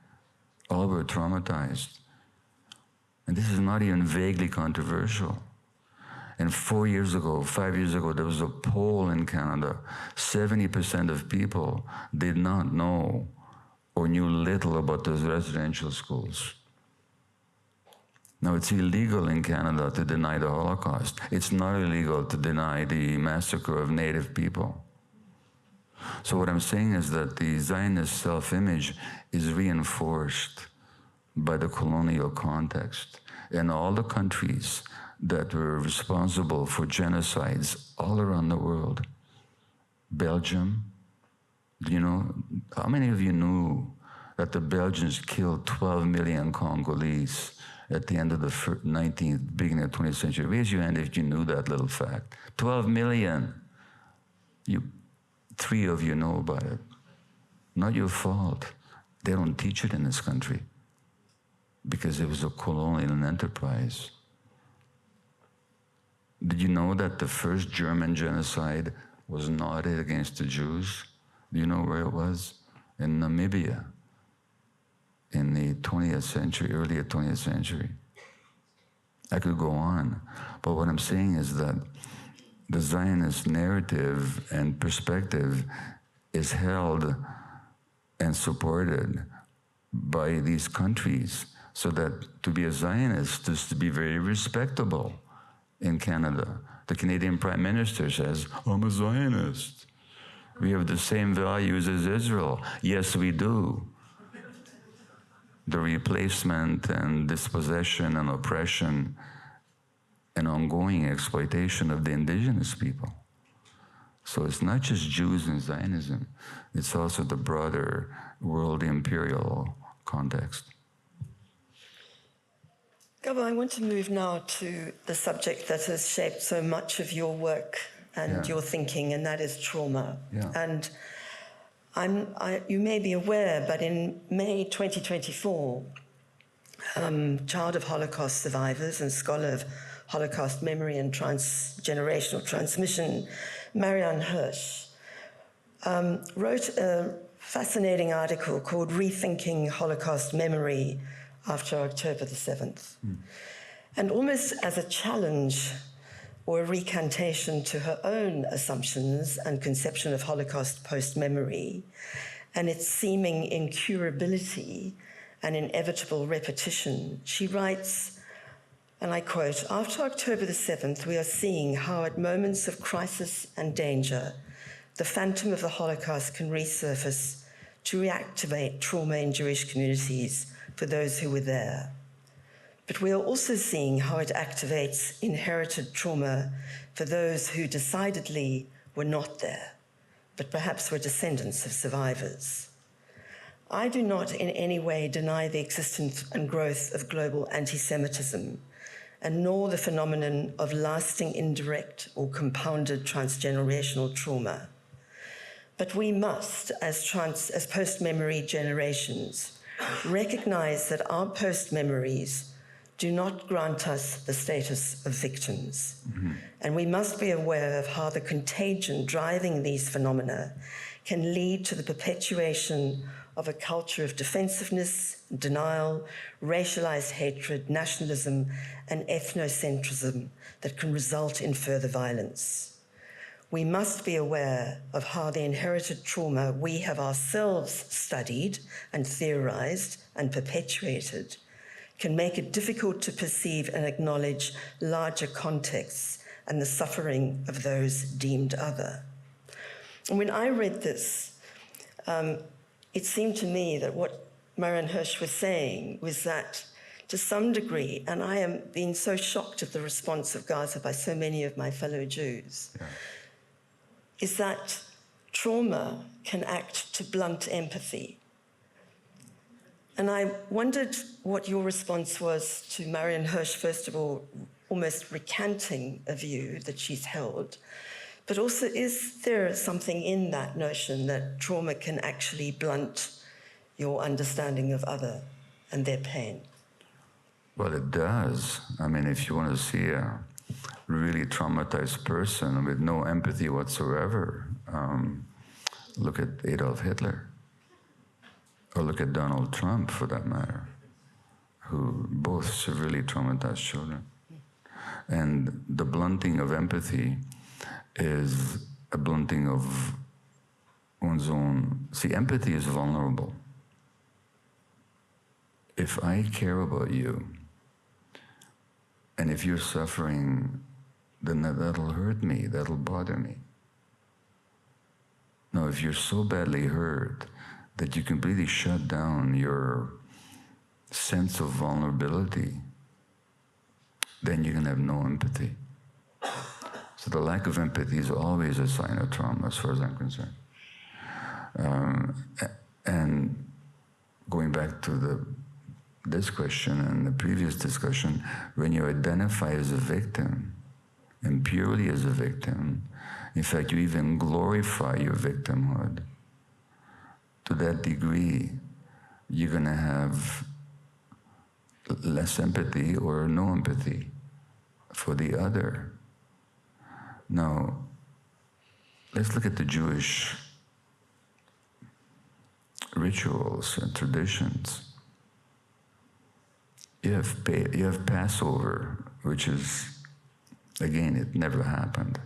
All were traumatized. And this is not even vaguely controversial. And 4 years ago, 5 years ago, there was a poll in Canada. 70% of people did not know or knew little about those residential schools. Now, it's illegal in Canada to deny the Holocaust. It's not illegal to deny the massacre of native people. So what I'm saying is that the Zionist self-image is reinforced by the colonial context. And all the countries that were responsible for genocides all around the world. Belgium, you know, how many of you knew that the Belgians killed 12 million Congolese at the end of the 19th, beginning of the 20th century? Raise your hand if you knew that little fact. 12 million. Three of you know about it. Not your fault. They don't teach it in this country because it was a colonial enterprise. Did you know that the first German genocide was not against the Jews? Do you know where it was? In Namibia, in the 20th century, early 20th century. I could go on, but what I'm saying is that the Zionist narrative and perspective is held and supported by these countries, so that to be a Zionist is to be very respectable. In Canada, the Canadian Prime Minister says, I'm a Zionist. We have the same values as Israel. Yes, we do. The replacement and dispossession and oppression and ongoing exploitation of the indigenous people. So it's not just Jews and Zionism, it's also the broader world imperial context. Gabor, I want to move now to the subject that has shaped so much of your work and your thinking, and that is trauma. Yeah. And you may be aware, but in May 2024, child of Holocaust survivors and scholar of Holocaust memory and transgenerational transmission, Marianne Hirsch, wrote a fascinating article called Rethinking Holocaust Memory After October the 7th. And almost as a challenge or a recantation to her own assumptions and conception of Holocaust post-memory and its seeming incurability and inevitable repetition, she writes, and I quote, "After October the 7th, we are seeing how at moments of crisis and danger, the phantom of the Holocaust can resurface to reactivate trauma in Jewish communities for those who were there. But we are also seeing how it activates inherited trauma for those who decidedly were not there, but perhaps were descendants of survivors. I do not in any way deny the existence and growth of global anti-Semitism, and nor the phenomenon of lasting indirect or compounded transgenerational trauma. But we must, as post-memory generations, recognize that our post-memories do not grant us the status of victims. And we must be aware of how the contagion driving these phenomena can lead to the perpetuation of a culture of defensiveness, denial, racialized hatred, nationalism, and ethnocentrism that can result in further violence. We must be aware of how the inherited trauma we have ourselves studied and theorized and perpetuated can make it difficult to perceive and acknowledge larger contexts and the suffering of those deemed other." And when I read this, it seemed to me that what Marianne Hirsch was saying was that, to some degree, and I am being so shocked at the response of Gaza by so many of my fellow Jews, is that trauma can act to blunt empathy. And I wondered what your response was to Marianne Hirsch, first of all, almost recanting a view that she's held, but also, is there something in that notion that trauma can actually blunt your understanding of other and their pain? Well, it does. I mean, if you want to see a really traumatized person with no empathy whatsoever, look at Adolf Hitler. Or look at Donald Trump, for that matter, who both severely traumatized children. And the blunting of empathy is a blunting of one's own. See, empathy is vulnerable. If I care about you, and if you're suffering, then that'll hurt me, that'll bother me. Now, if you're so badly hurt that you completely shut down your sense of vulnerability, then you can have no empathy. So the lack of empathy is always a sign of trauma, as far as I'm concerned. And going back to this question and the previous discussion, when you identify as a victim, and purely as a victim, in fact, you even glorify your victimhood, to that degree, you're going to have less empathy or no empathy for the other. Now, let's look at the Jewish rituals and traditions. You have Passover, which is, again, it never happened.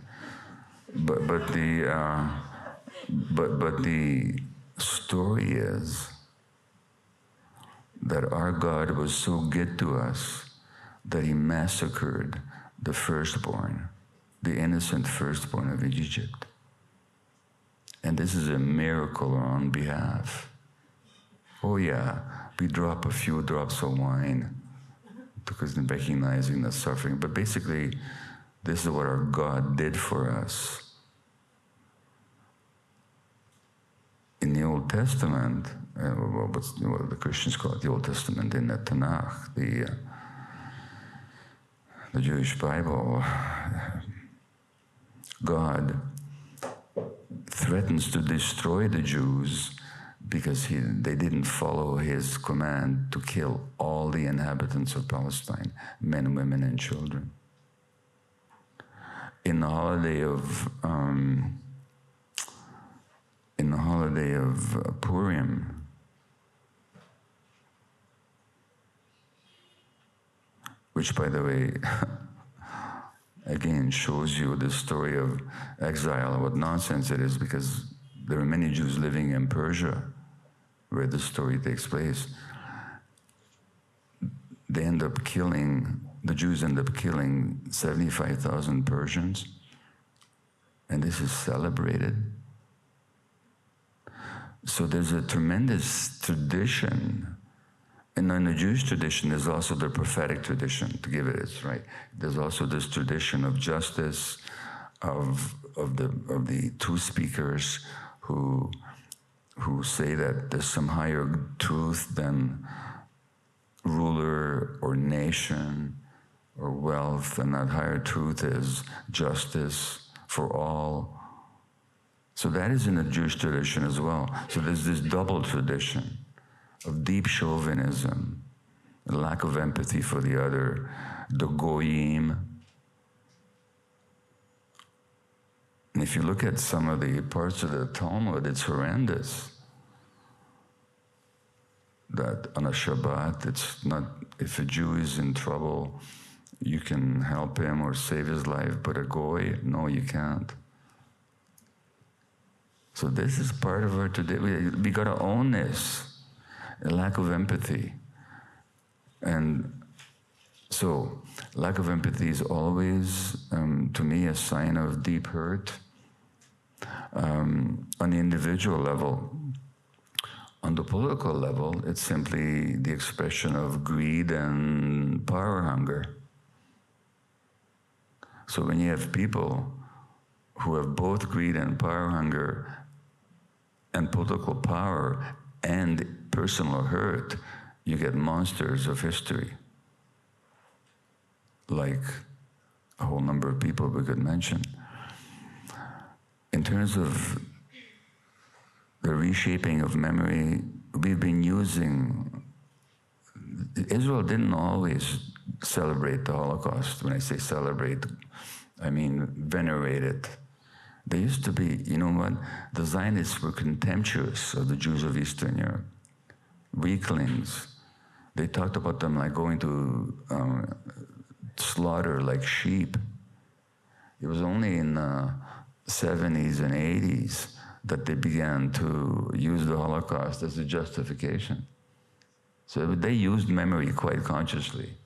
But the story is that our God was so good to us that he massacred the firstborn, the innocent firstborn of Egypt. And this is a miracle on our behalf. Oh yeah, we drop a few drops of wine because in recognizing the suffering. But basically, this is what our God did for us. In the Old Testament, what the Christians call it the Old Testament, in the Tanakh, the Jewish Bible, God threatens to destroy the Jews because they didn't follow his command to kill all the inhabitants of Palestine, men, women, and children. In the holiday of Purim, which, by the way, again shows you the story of exile, what nonsense it is, because there are many Jews living in Persia where the story takes place. The Jews end up killing 75,000 Persians, and this is celebrated. So there's a tremendous tradition. And in the Jewish tradition, there's also the prophetic tradition, to give it its right. There's also this tradition of justice, of the truth speakers who say that there's some higher truth than ruler or nation or wealth, and that higher truth is justice for all. So that is in the Jewish tradition as well. So there's this double tradition of deep chauvinism, a lack of empathy for the other, the goyim. And if you look at some of the parts of the Talmud, it's horrendous. That on a Shabbat, it's not, if a Jew is in trouble, you can help him or save his life, but a goy, no, you can't. So this is part of our tradition. We got to own this. A lack of empathy. And so lack of empathy is always, to me, a sign of deep hurt on the individual level. On the political level, it's simply the expression of greed and power hunger. So when you have people who have both greed and power hunger and political power and personal hurt, you get monsters of history, like a whole number of people we could mention. In terms of the reshaping of memory, we've been using, Israel didn't always celebrate the Holocaust. When I say celebrate, I mean venerate it. There used to be, you know what, the Zionists were contemptuous of the Jews of Eastern Europe. Weaklings. They talked about them like going to slaughter like sheep. It was only in the 70s and 80s that they began to use the Holocaust as a justification. So they used memory quite consciously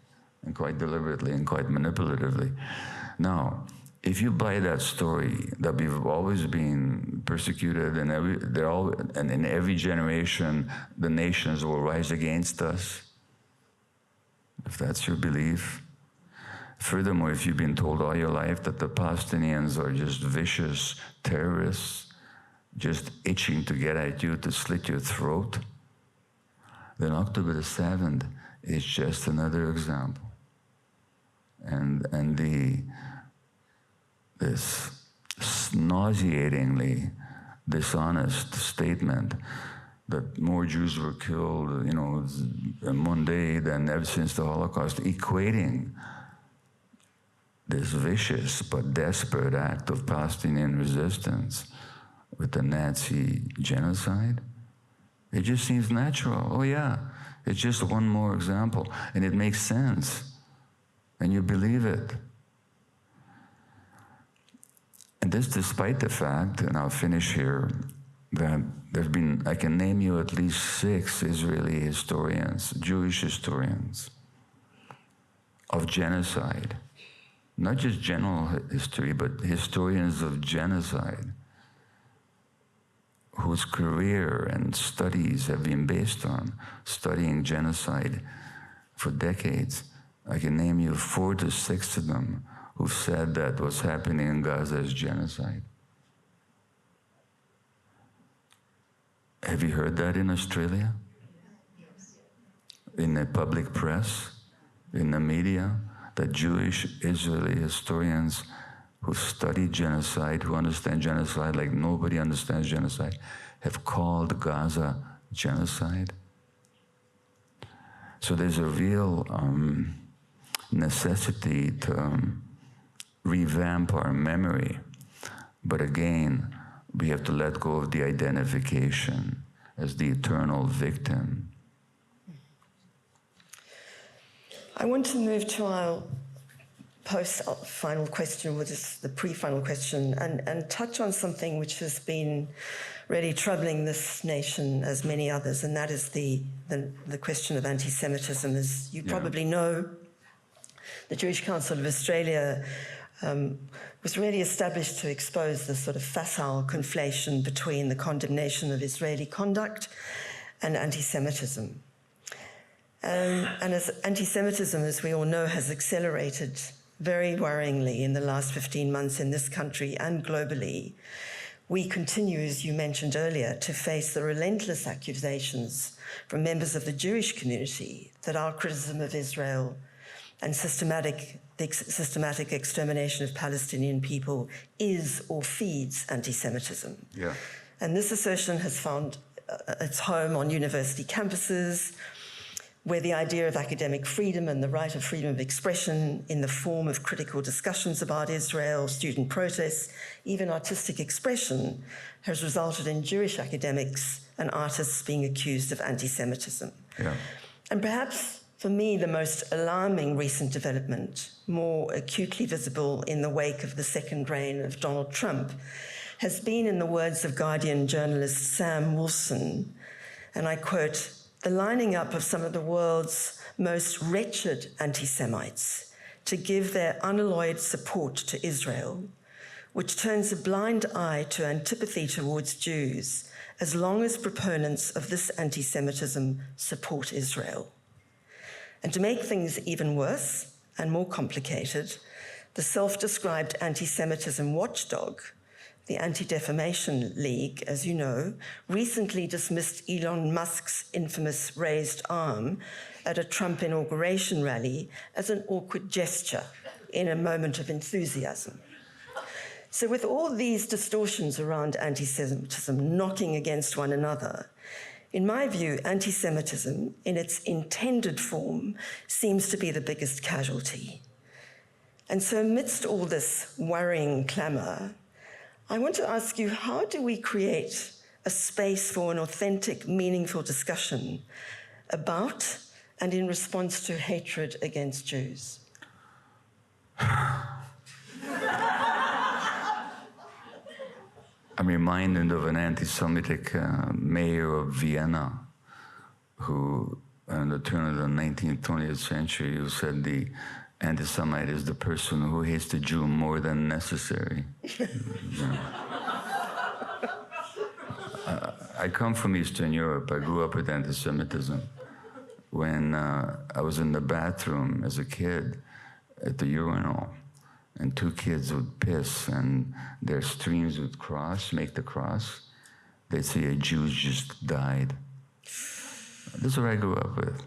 and quite deliberately and quite manipulatively. Now, if you buy that story that we've always been persecuted and in every generation the nations will rise against us, if that's your belief. Furthermore, if you've been told all your life that the Palestinians are just vicious terrorists, just itching to get at you to slit your throat, then October the 7th is just another example. And this nauseatingly dishonest statement that more Jews were killed, you know, in one day than ever since the Holocaust, equating this vicious but desperate act of Palestinian resistance with the Nazi genocide. It just seems natural. Oh yeah, it's just one more example, and it makes sense, and you believe it. And this despite the fact, and I'll finish here, that there have been, I can name you at least 6 Israeli historians, Jewish historians, of genocide. Not just general history, but historians of genocide, whose career and studies have been based on studying genocide for decades. I can name you 4 to 6 of them who said that what's happening in Gaza is genocide. Have you heard that in Australia? In the public press, in the media, that Jewish Israeli historians who study genocide, who understand genocide like nobody understands genocide, have called Gaza genocide. So there's a real necessity to revamp our memory. But again, we have to let go of the identification as the eternal victim. I want to move to our post-final question, which is the pre-final question, and touch on something which has been really troubling this nation as many others, and that is the question of anti-Semitism. As you probably know, the Jewish Council of Australia was really established to expose the sort of facile conflation between the condemnation of Israeli conduct and anti-Semitism. And as anti-Semitism, as we all know, has accelerated very worryingly in the last 15 months in this country and globally, we continue, as you mentioned earlier, to face the relentless accusations from members of the Jewish community that our criticism of Israel and the systematic extermination of Palestinian people is or feeds anti-Semitism. Yeah. And this assertion has found its home on university campuses, where the idea of academic freedom and the right of freedom of expression in the form of critical discussions about Israel, student protests, even artistic expression, has resulted in Jewish academics and artists being accused of anti-Semitism. Yeah. And perhaps, for me, the most alarming recent development, more acutely visible in the wake of the second reign of Donald Trump, has been, in the words of Guardian journalist Sam Wolfson, and I quote, "the lining up of some of the world's most wretched anti-Semites to give their unalloyed support to Israel, which turns a blind eye to antipathy towards Jews as long as proponents of this anti-Semitism support Israel. And to make things even worse and more complicated, the self-described anti-Semitism watchdog, the Anti-Defamation League, as you know, recently dismissed Elon Musk's infamous raised arm at a Trump inauguration rally as an awkward gesture in a moment of enthusiasm. So with all these distortions around anti-Semitism knocking against one another, in my view, anti-Semitism, in its intended form, seems to be the biggest casualty. And so amidst all this worrying clamour, I want to ask you, how do we create a space for an authentic, meaningful discussion about and in response to hatred against Jews? I'm reminded of an anti-Semitic mayor of Vienna who, in the turn of the 19th, 20th century, who said the anti-Semite is the person who hates the Jew more than necessary. I come from Eastern Europe. I grew up with anti-Semitism. When I was in the bathroom as a kid at the urinal, and two kids would piss and their streams would make the cross, they'd say a Jew just died. This is what I grew up with.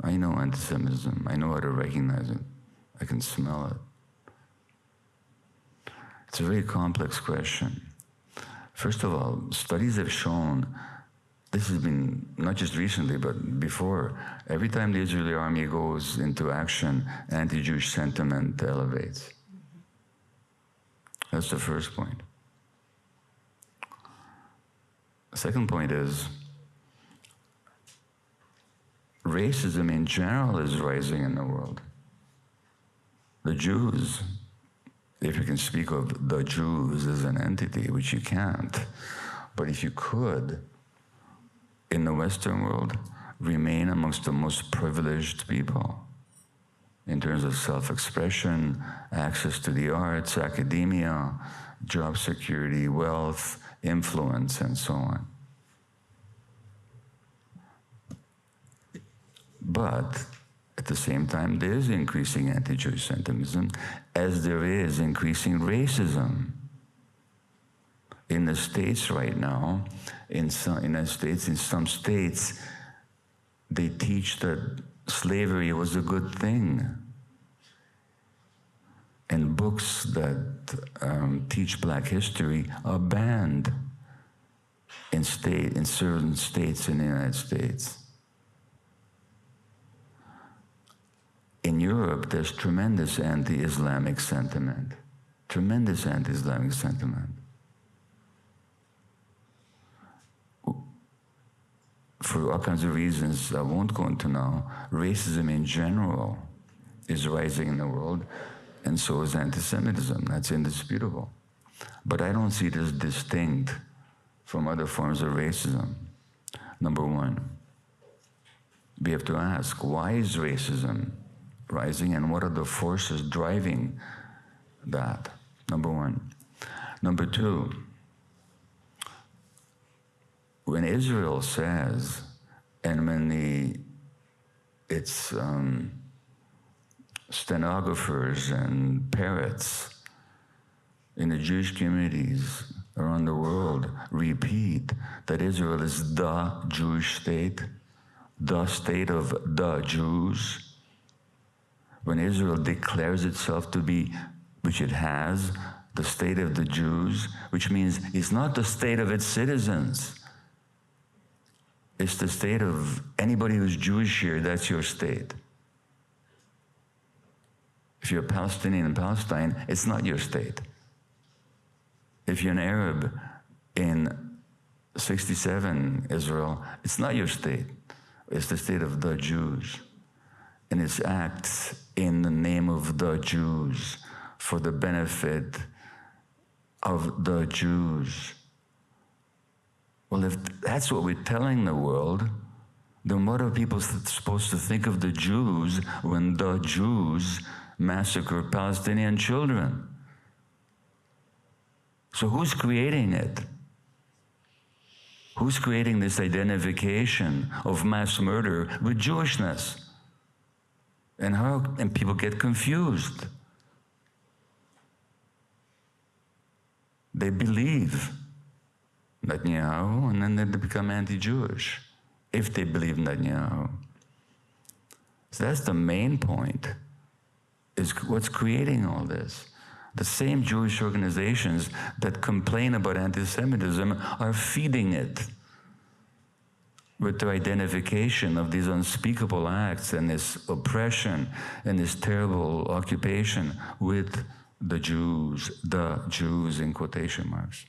I know anti-Semitism. I know how to recognize it. I can smell it. It's a very complex question. First of all, studies have shown, this has been not just recently, but before, every time the Israeli army goes into action, anti-Jewish sentiment elevates. That's the first point. The second point is, racism in general is rising in the world. The Jews, if you can speak of the Jews as an entity, which you can't, but if you could, in the Western world, remain amongst the most privileged people in terms of self-expression, access to the arts, academia, job security, wealth, influence, and so on. But at the same time, there is increasing anti-Jewish sentiment, as there is increasing racism. In the States right now, in some states, they teach that slavery was a good thing. and books that teach black history are banned in certain states in the United States. In Europe, there's tremendous anti-Islamic sentiment, tremendous anti-Islamic sentiment. For all kinds of reasons I won't go into now, racism in general is rising in the world, and so is anti-Semitism. That's indisputable. But I don't see it as distinct from other forms of racism. Number one, we have to ask, why is racism rising, and what are the forces driving that? Number one. Number two, when Israel says, and when its stenographers and parrots in the Jewish communities around the world repeat that Israel is the Jewish state, the state of the Jews, when Israel declares itself to be, which it has, the state of the Jews, which means it's not the state of its citizens. It's the state of anybody who's Jewish here, that's your state. If you're a Palestinian in Palestine, it's not your state. If you're an Arab in 67 Israel, it's not your state. It's the state of the Jews. And it acts in the name of the Jews for the benefit of the Jews. Well, if that's what we're telling the world, then what are people supposed to think of the Jews when the Jews massacre Palestinian children? So who's creating it? Who's creating this identification of mass murder with Jewishness? And people get confused. They believe Netanyahu, and then they become anti-Jewish, if they believe Netanyahu. So that's the main point, is what's creating all this. The same Jewish organizations that complain about anti-Semitism are feeding it with their identification of these unspeakable acts and this oppression and this terrible occupation with the Jews in quotation marks.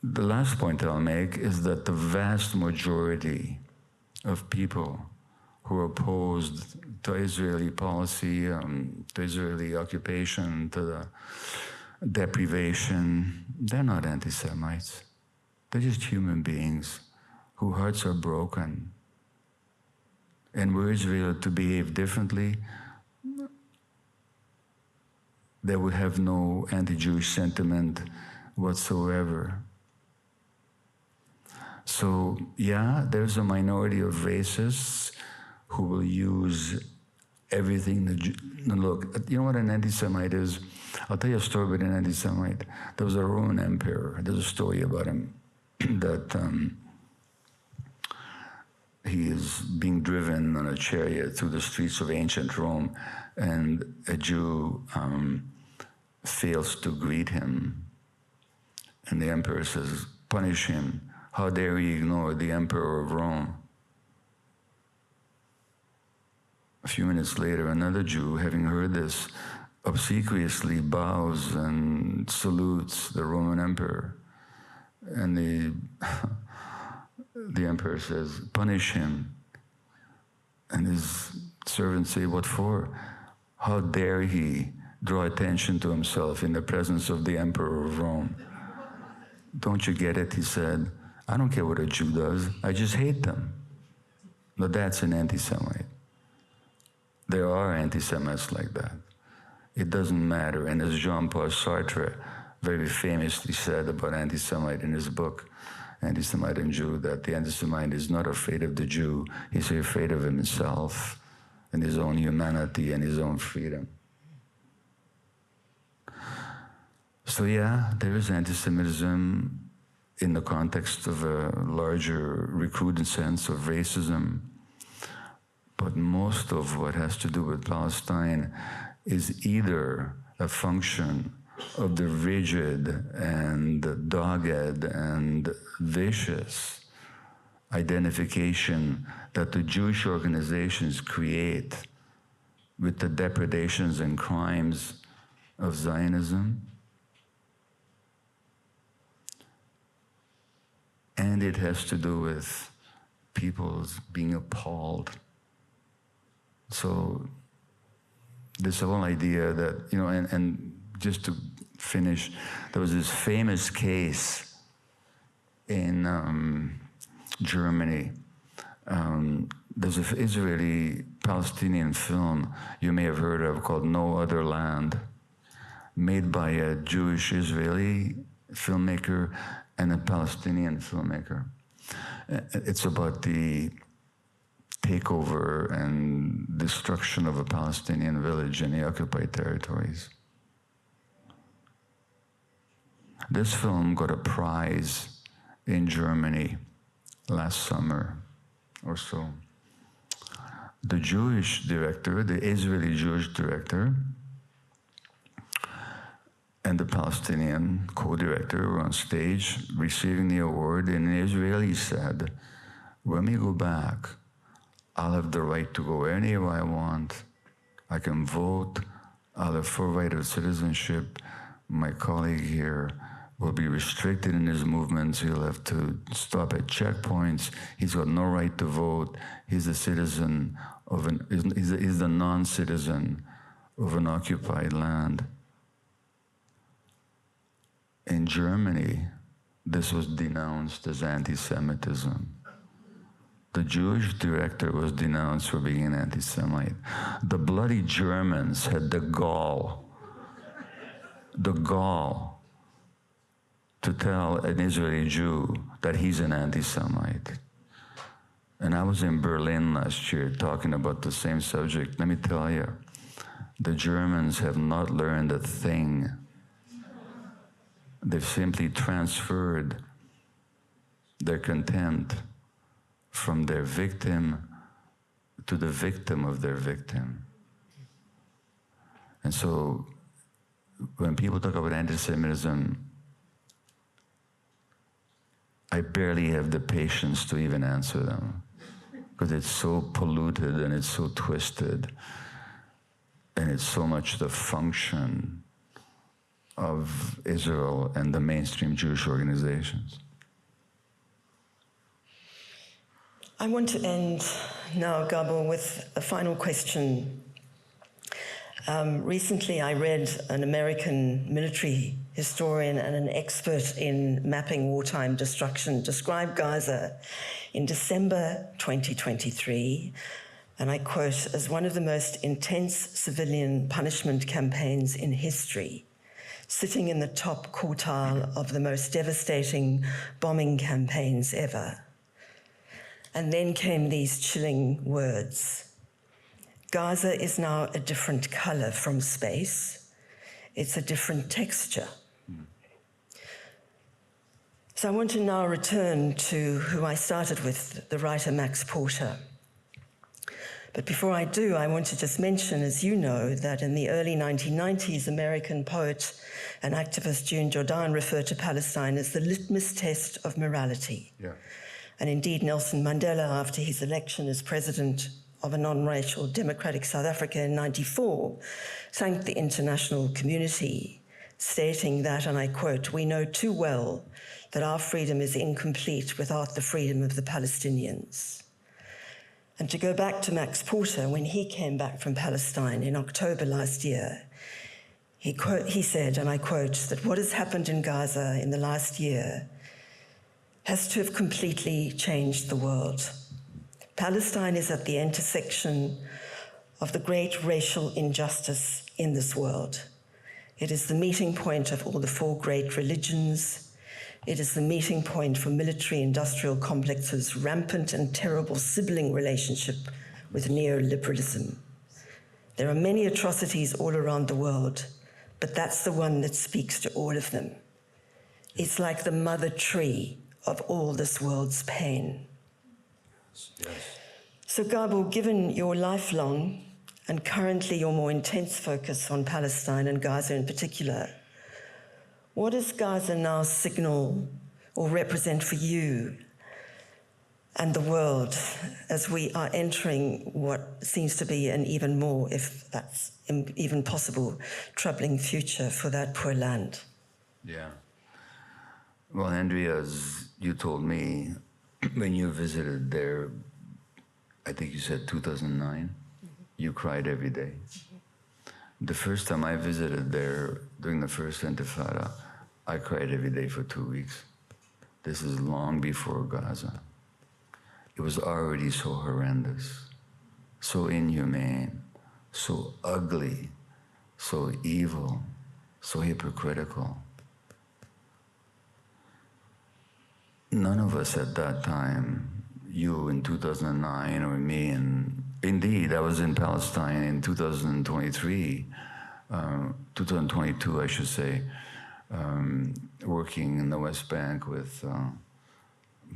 The last point I'll make is that the vast majority of people who are opposed to Israeli policy, to Israeli occupation, to the deprivation, they're not anti-Semites. They're just human beings whose hearts are broken. And were Israel to behave differently, they would have no anti-Jewish sentiment whatsoever. So, yeah, there's a minority of racists who will use everything. Look, you know what an anti-Semite is? I'll tell you a story about an anti-Semite. There was a Roman emperor. There's a story about him that he is being driven on a chariot through the streets of ancient Rome, and a Jew fails to greet him. And the emperor says, punish him. How dare he ignore the emperor of Rome? A few minutes later, another Jew, having heard this, obsequiously bows and salutes the Roman emperor. And the emperor says, punish him. And his servants say, what for? How dare he draw attention to himself in the presence of the emperor of Rome? Don't you get it? He said, I don't care what a Jew does, I just hate them. But that's an anti-Semite. There are anti-Semites like that. It doesn't matter. And as Jean-Paul Sartre very famously said about anti-Semite in his book, Anti-Semite and Jew, that the anti-Semite is not afraid of the Jew, he's afraid of himself and his own humanity and his own freedom. So yeah, there is anti-Semitism in the context of a larger recruited sense of racism. but most of what has to do with Palestine is either a function of the rigid and dogged and vicious identification that the Jewish organizations create with the depredations and crimes of Zionism, and it has to do with people's being appalled. So this whole idea that, you know, and just to finish, there was this famous case in Germany. There's an Israeli-Palestinian film you may have heard of called No Other Land, made by a Jewish Israeli filmmaker and a Palestinian filmmaker. It's about the takeover and destruction of a Palestinian village in the occupied territories. This film got a prize in Germany last summer or so. The Jewish director, the Israeli Jewish director, and the Palestinian co-director were on stage receiving the award, and the Israeli said, when we go back, I'll have the right to go anywhere I want. I can vote. I'll have full right of citizenship. My colleague here will be restricted in his movements. He'll have to stop at checkpoints. He's got no right to vote. He's a citizen of he's a non-citizen of an occupied land. In Germany, this was denounced as anti-Semitism. The Jewish director was denounced for being an anti-Semite. The bloody Germans had the gall to tell an Israeli Jew that he's an anti-Semite. And I was in Berlin last year talking about the same subject. Let me tell you, the Germans have not learned a thing. They've simply transferred their contempt from their victim to the victim of their victim. And so when people talk about anti-Semitism, I barely have the patience to even answer them, because it's so polluted and it's so twisted, and it's so much the function of Israel and the mainstream Jewish organizations. I want to end now, Gabor, with a final question. Recently, I read an American military historian and an expert in mapping wartime destruction describe Gaza in December 2023, and I quote, as one of the most intense civilian punishment campaigns in history, sitting in the top quartile of the most devastating bombing campaigns ever. And then came these chilling words. Gaza is now a different color from space. It's a different texture. So I want to now return to who I started with, the writer Max Porter. But before I do, I want to just mention, as you know, that in the early 1990s, American poet and activist June Jordan referred to Palestine as the litmus test of morality. Yeah. And indeed, Nelson Mandela, after his election as president of a non-racial democratic South Africa in '94, thanked the international community, stating that, and I quote, "We know too well that our freedom is incomplete without the freedom of the Palestinians." And to go back to Max Porter, when he came back from Palestine in October last year, he said, and I quote, that what has happened in Gaza in the last year has to have completely changed the world. Palestine is at the intersection of the great racial injustice in this world. It is the meeting point of all the four great religions. It is the meeting point for military-industrial complexes' rampant and terrible sibling relationship with neoliberalism. There are many atrocities all around the world, but that's the one that speaks to all of them. It's like the mother tree of all this world's pain. Yes. So Gabor, given your lifelong and currently your more intense focus on Palestine and Gaza in particular, what does Gaza now signal or represent for you and the world as we are entering what seems to be an even more, if that's even possible, troubling future for that poor land? Yeah. Well, Andrea, as you told me, when you visited there, I think you said 2009, you cried every day. The first time I visited there, during the first Intifada, I cried every day for 2 weeks. This is long before Gaza. It was already so horrendous, so inhumane, so ugly, so evil, so hypocritical. None of us at that time, you in 2009 or me, and indeed I was in Palestine in 2022 I should say, working in the West Bank with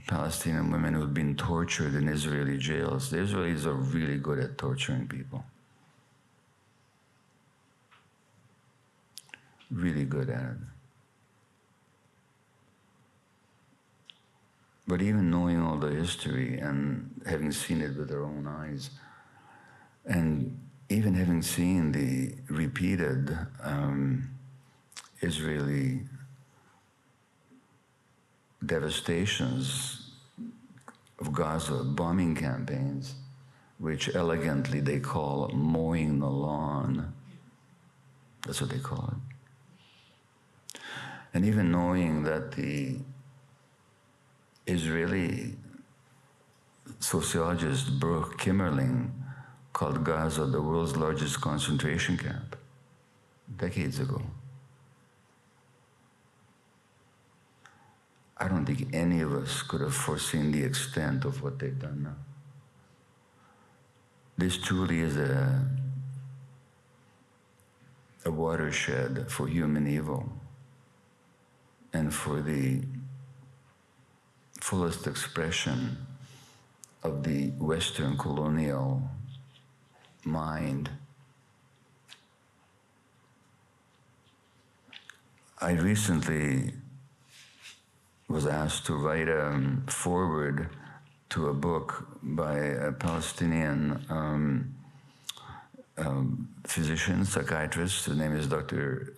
Palestinian women who had been tortured in Israeli jails. The Israelis are really good at torturing people. Really good at it. But even knowing all the history and having seen it with our own eyes, and even having seen the repeated Israeli devastations of Gaza, bombing campaigns, which elegantly they call mowing the lawn. That's what they call it. And even knowing that the Israeli sociologist Baruch Kimmerling called Gaza the world's largest concentration camp decades ago. I don't think any of us could have foreseen the extent of what they've done now. This truly is a watershed for human evil and for the fullest expression of the Western colonial mind. I recently was asked to write a foreword to a book by a Palestinian physician, psychiatrist. His name is Dr.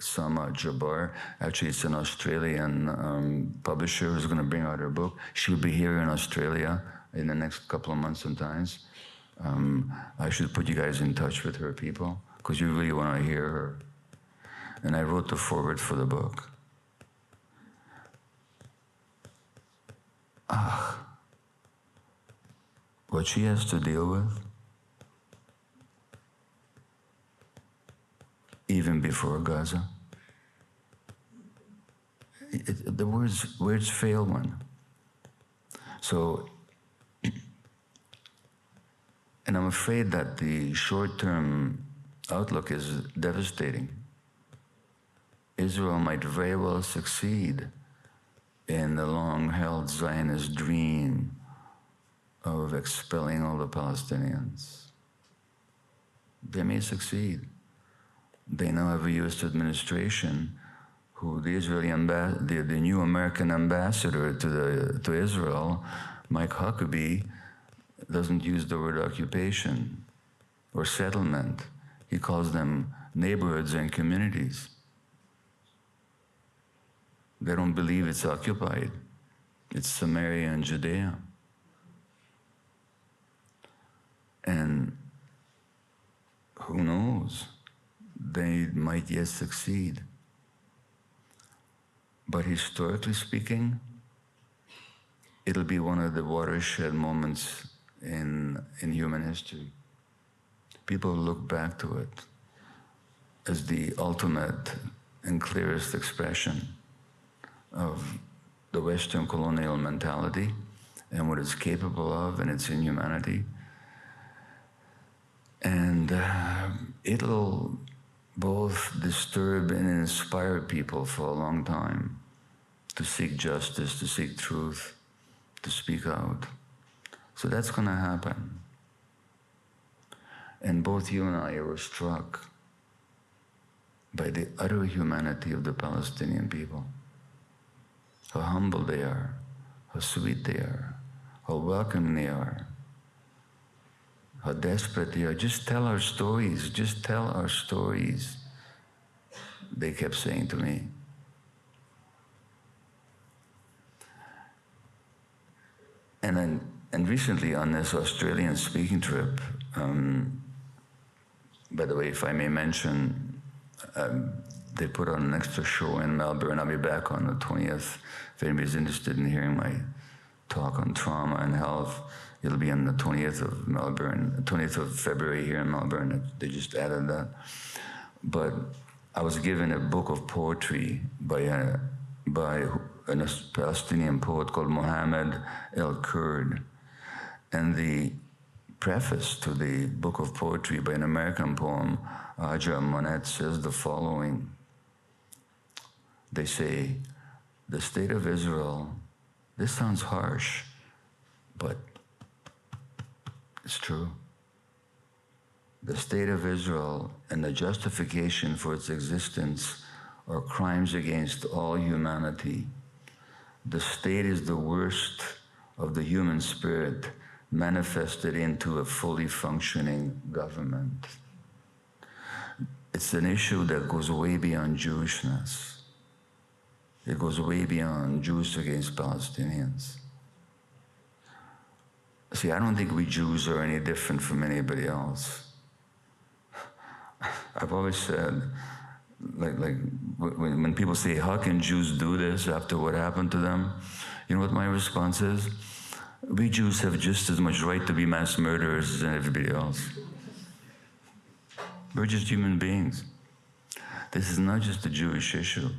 Gabor. Actually, it's an Australian publisher who's going to bring out her book. She'll be here in Australia in the next couple of months sometimes. I should put you guys in touch with her people, because you really want to hear her. And I wrote the foreword for the book. What she has to deal with, even before Gaza. The words fail one. So, and I'm afraid that the short-term outlook is devastating. Israel might very well succeed in the long-held Zionist dream of expelling all the Palestinians. They may succeed. They now have a U.S. administration who the new American ambassador to Israel, Mike Huckabee, doesn't use the word occupation or settlement. He calls them neighborhoods and communities. They don't believe it's occupied. It's Samaria and Judea. And who knows? They might yet succeed. But historically speaking, it'll be one of the watershed moments in human history. People look back to it as the ultimate and clearest expression of the Western colonial mentality and what it's capable of and its inhumanity. And it'll both disturb and inspire people for a long time to seek justice, to seek truth, to speak out. So that's going to happen. And both you and I were struck by the utter humanity of the Palestinian people. How humble they are, how sweet they are, how welcoming they are, how desperate they are. Just tell our stories, just tell our stories, they kept saying to me. And recently on this Australian speaking trip, by the way, if I may mention, they put on an extra show in Melbourne. I'll be back on the 20th. If anybody's interested in hearing my talk on trauma and health, it'll be on the 20th of Melbourne, 20th of February here in Melbourne. They just added that. But I was given a book of poetry by a Palestinian poet called Mohammed El-Kurd. And the preface to the book of poetry by an American poem, Dr Maté, says the following. They say, the state of Israel, this sounds harsh, but it's true. The state of Israel and the justification for its existence are crimes against all humanity. The state is the worst of the human spirit manifested into a fully functioning government. It's an issue that goes way beyond Jewishness. It goes way beyond Jews against Palestinians. See, I don't think we Jews are any different from anybody else. I've always said, when people say, how can Jews do this after what happened to them? You know what my response is? We Jews have just as much right to be mass murderers as everybody else. We're just human beings. This is not just a Jewish issue.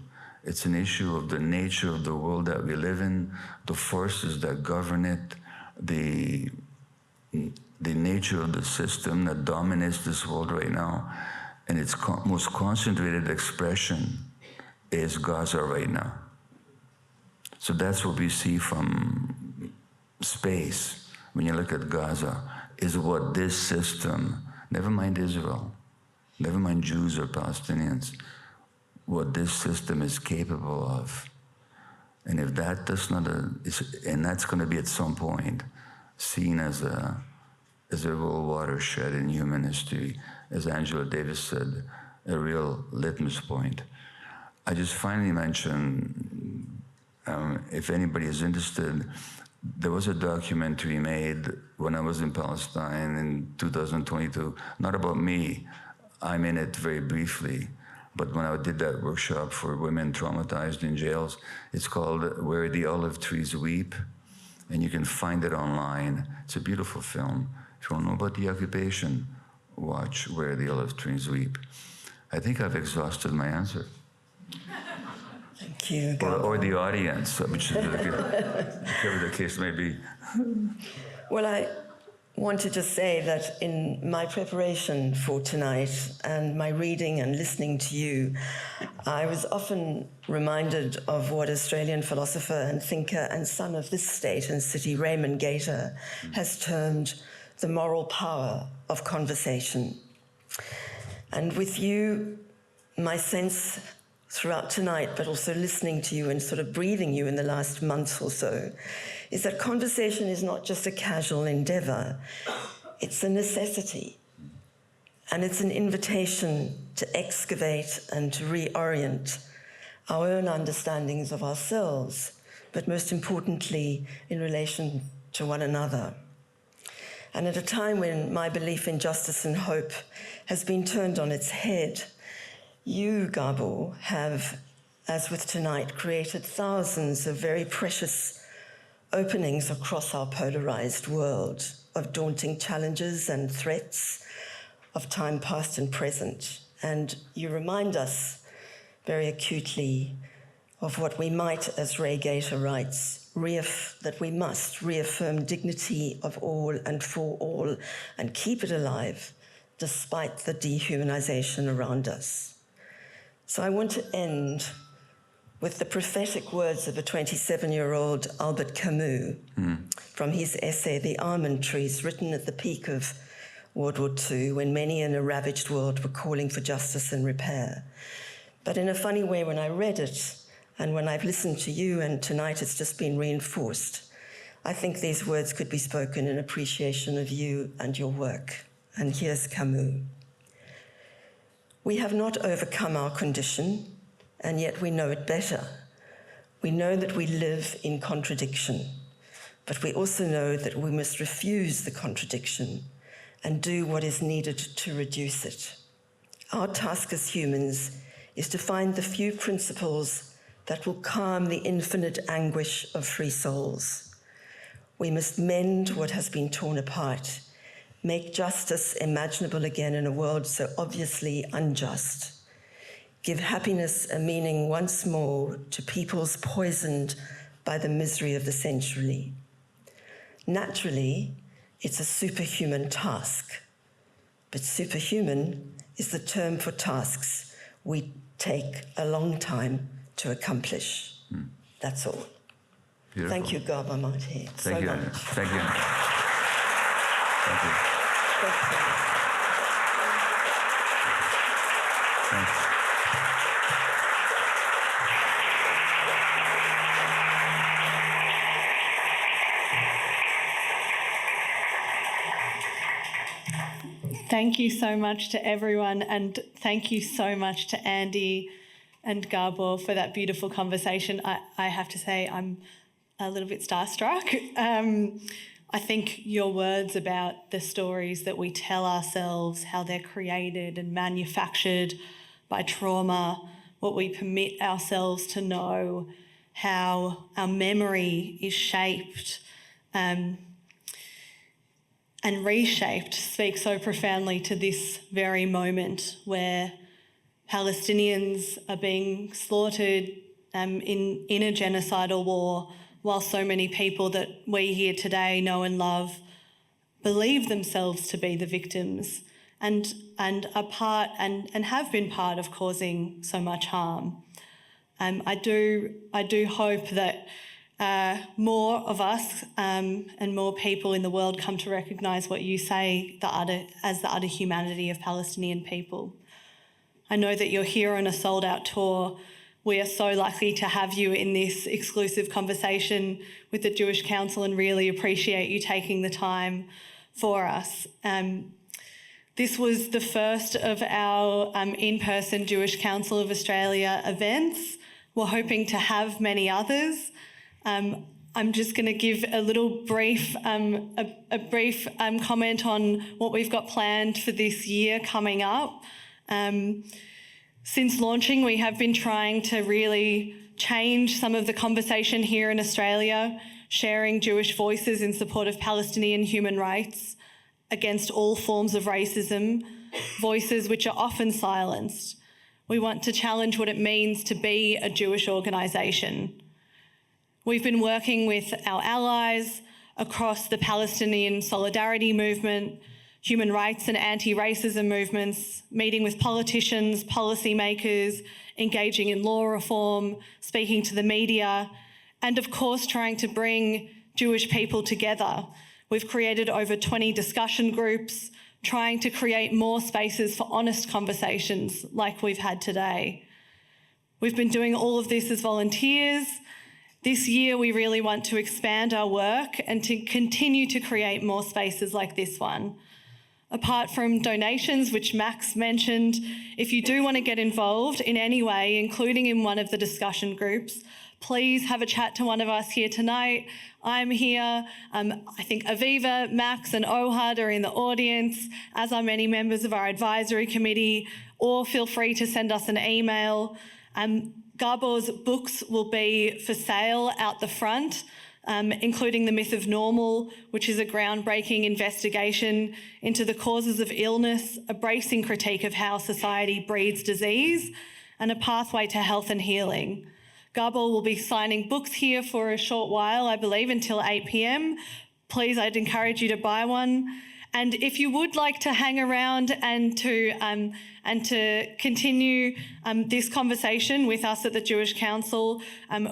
It's an issue of the nature of the world that we live in, the forces that govern it, the nature of the system that dominates this world right now. And its most concentrated expression is Gaza right now. So that's what we see from space when you look at Gaza, is what this system, never mind Israel, never mind Jews or Palestinians, what this system is capable of. And if that does not, and that's going to be at some point seen as a real watershed in human history, as Angela Davis said, a real litmus point. I just finally mention, if anybody is interested, there was a documentary made when I was in Palestine in 2022, not about me, I'm in it very briefly, but when I did that workshop for women traumatized in jails, it's called Where the Olive Trees Weep, and you can find it online. It's a beautiful film. If you want to know about the occupation, watch Where the Olive Trees Weep. I think I've exhausted my answer. Thank you. Or the audience, whichever the case may be. Well, I want to just say that in my preparation for tonight and my reading and listening to you, I was often reminded of what Australian philosopher and thinker and son of this state and city, Raymond Gaita, has termed the moral power of conversation. And with you, my sense throughout tonight, but also listening to you and sort of breathing you in the last month or so, is that conversation is not just a casual endeavor, it's a necessity. And it's an invitation to excavate and to reorient our own understandings of ourselves, but most importantly, in relation to one another. And at a time when my belief in justice and hope has been turned on its head, you, Gabor, have, as with tonight, created thousands of very precious openings across our polarized world of daunting challenges and threats of time past and present. And you remind us very acutely of what we might, as Ray Gaita writes, that we must reaffirm dignity of all and for all and keep it alive despite the dehumanization around us. So I want to end with the prophetic words of a 27-year-old Albert Camus from his essay, The Almond Trees, written at the peak of World War II, when many in a ravaged world were calling for justice and repair. But in a funny way, when I read it, and when I've listened to you, and tonight it's just been reinforced, I think these words could be spoken in appreciation of you and your work. And here's Camus. We have not overcome our condition, and yet we know it better. We know that we live in contradiction, but we also know that we must refuse the contradiction and do what is needed to reduce it. Our task as humans is to find the few principles that will calm the infinite anguish of free souls. We must mend what has been torn apart, make justice imaginable again in a world so obviously unjust, give happiness a meaning once more to peoples poisoned by the misery of the century. Naturally, it's a superhuman task, but superhuman is the term for tasks we take a long time to accomplish. That's all. Beautiful. Thank you, Gabor Maté, so Thank you. much. Thank you. Thank you. Thanks. Thank you so much to everyone, and thank you so much to Andy and Gabor for that beautiful conversation. I have to say I'm a little bit starstruck. I think your words about the stories that we tell ourselves, how they're created and manufactured by trauma, what we permit ourselves to know, how our memory is shaped and reshaped, speak so profoundly to this very moment where Palestinians are being slaughtered in a genocidal war, while so many people that we here today know and love believe themselves to be the victims and are part and have been part of causing so much harm. I do hope that more of us and more people in the world come to recognise what you say as the utter humanity of Palestinian people. I know that you're here on a sold-out tour. We are so lucky to have you in this exclusive conversation with the Jewish Council and really appreciate you taking the time for us. This was the first of our in-person Jewish Council of Australia events. We're hoping to have many others. I'm just going to give a little brief, comment on what we've got planned for this year coming up. Since launching, we have been trying to really change some of the conversation here in Australia, sharing Jewish voices in support of Palestinian human rights against all forms of racism, voices which are often silenced. We want to challenge what it means to be a Jewish organisation. We've been working with our allies across the Palestinian solidarity movement, human rights and anti-racism movements, meeting with politicians, policymakers, engaging in law reform, speaking to the media, and of course trying to bring Jewish people together. We've created over 20 discussion groups, trying to create more spaces for honest conversations like we've had today. We've been doing all of this as volunteers. This year, we really want to expand our work and to continue to create more spaces like this one. Apart from donations, which Max mentioned, if you do want to get involved in any way, including in one of the discussion groups, please have a chat to one of us here tonight. I'm here. I think Aviva, Max and Ohad are in the audience, as are many members of our advisory committee, or feel free to send us an email. Gabor's books will be for sale out the front, including The Myth of Normal, which is a groundbreaking investigation into the causes of illness, a bracing critique of how society breeds disease, and a pathway to health and healing. Gabor will be signing books here for a short while, I believe, until 8 p.m. Please, I'd encourage you to buy one. And if you would like to hang around and to continue this conversation with us at the Jewish Council,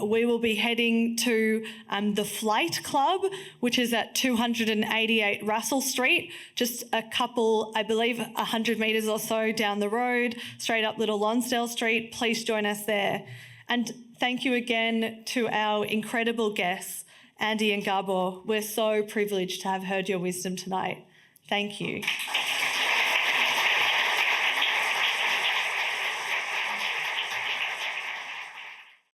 we will be heading to the Flight Club, which is at 288 Russell Street, just a couple, I believe 100 metres or so down the road, straight up Little Lonsdale Street. Please join us there. And thank you again to our incredible guests, Andy and Gabor. We're so privileged to have heard your wisdom tonight. Thank you.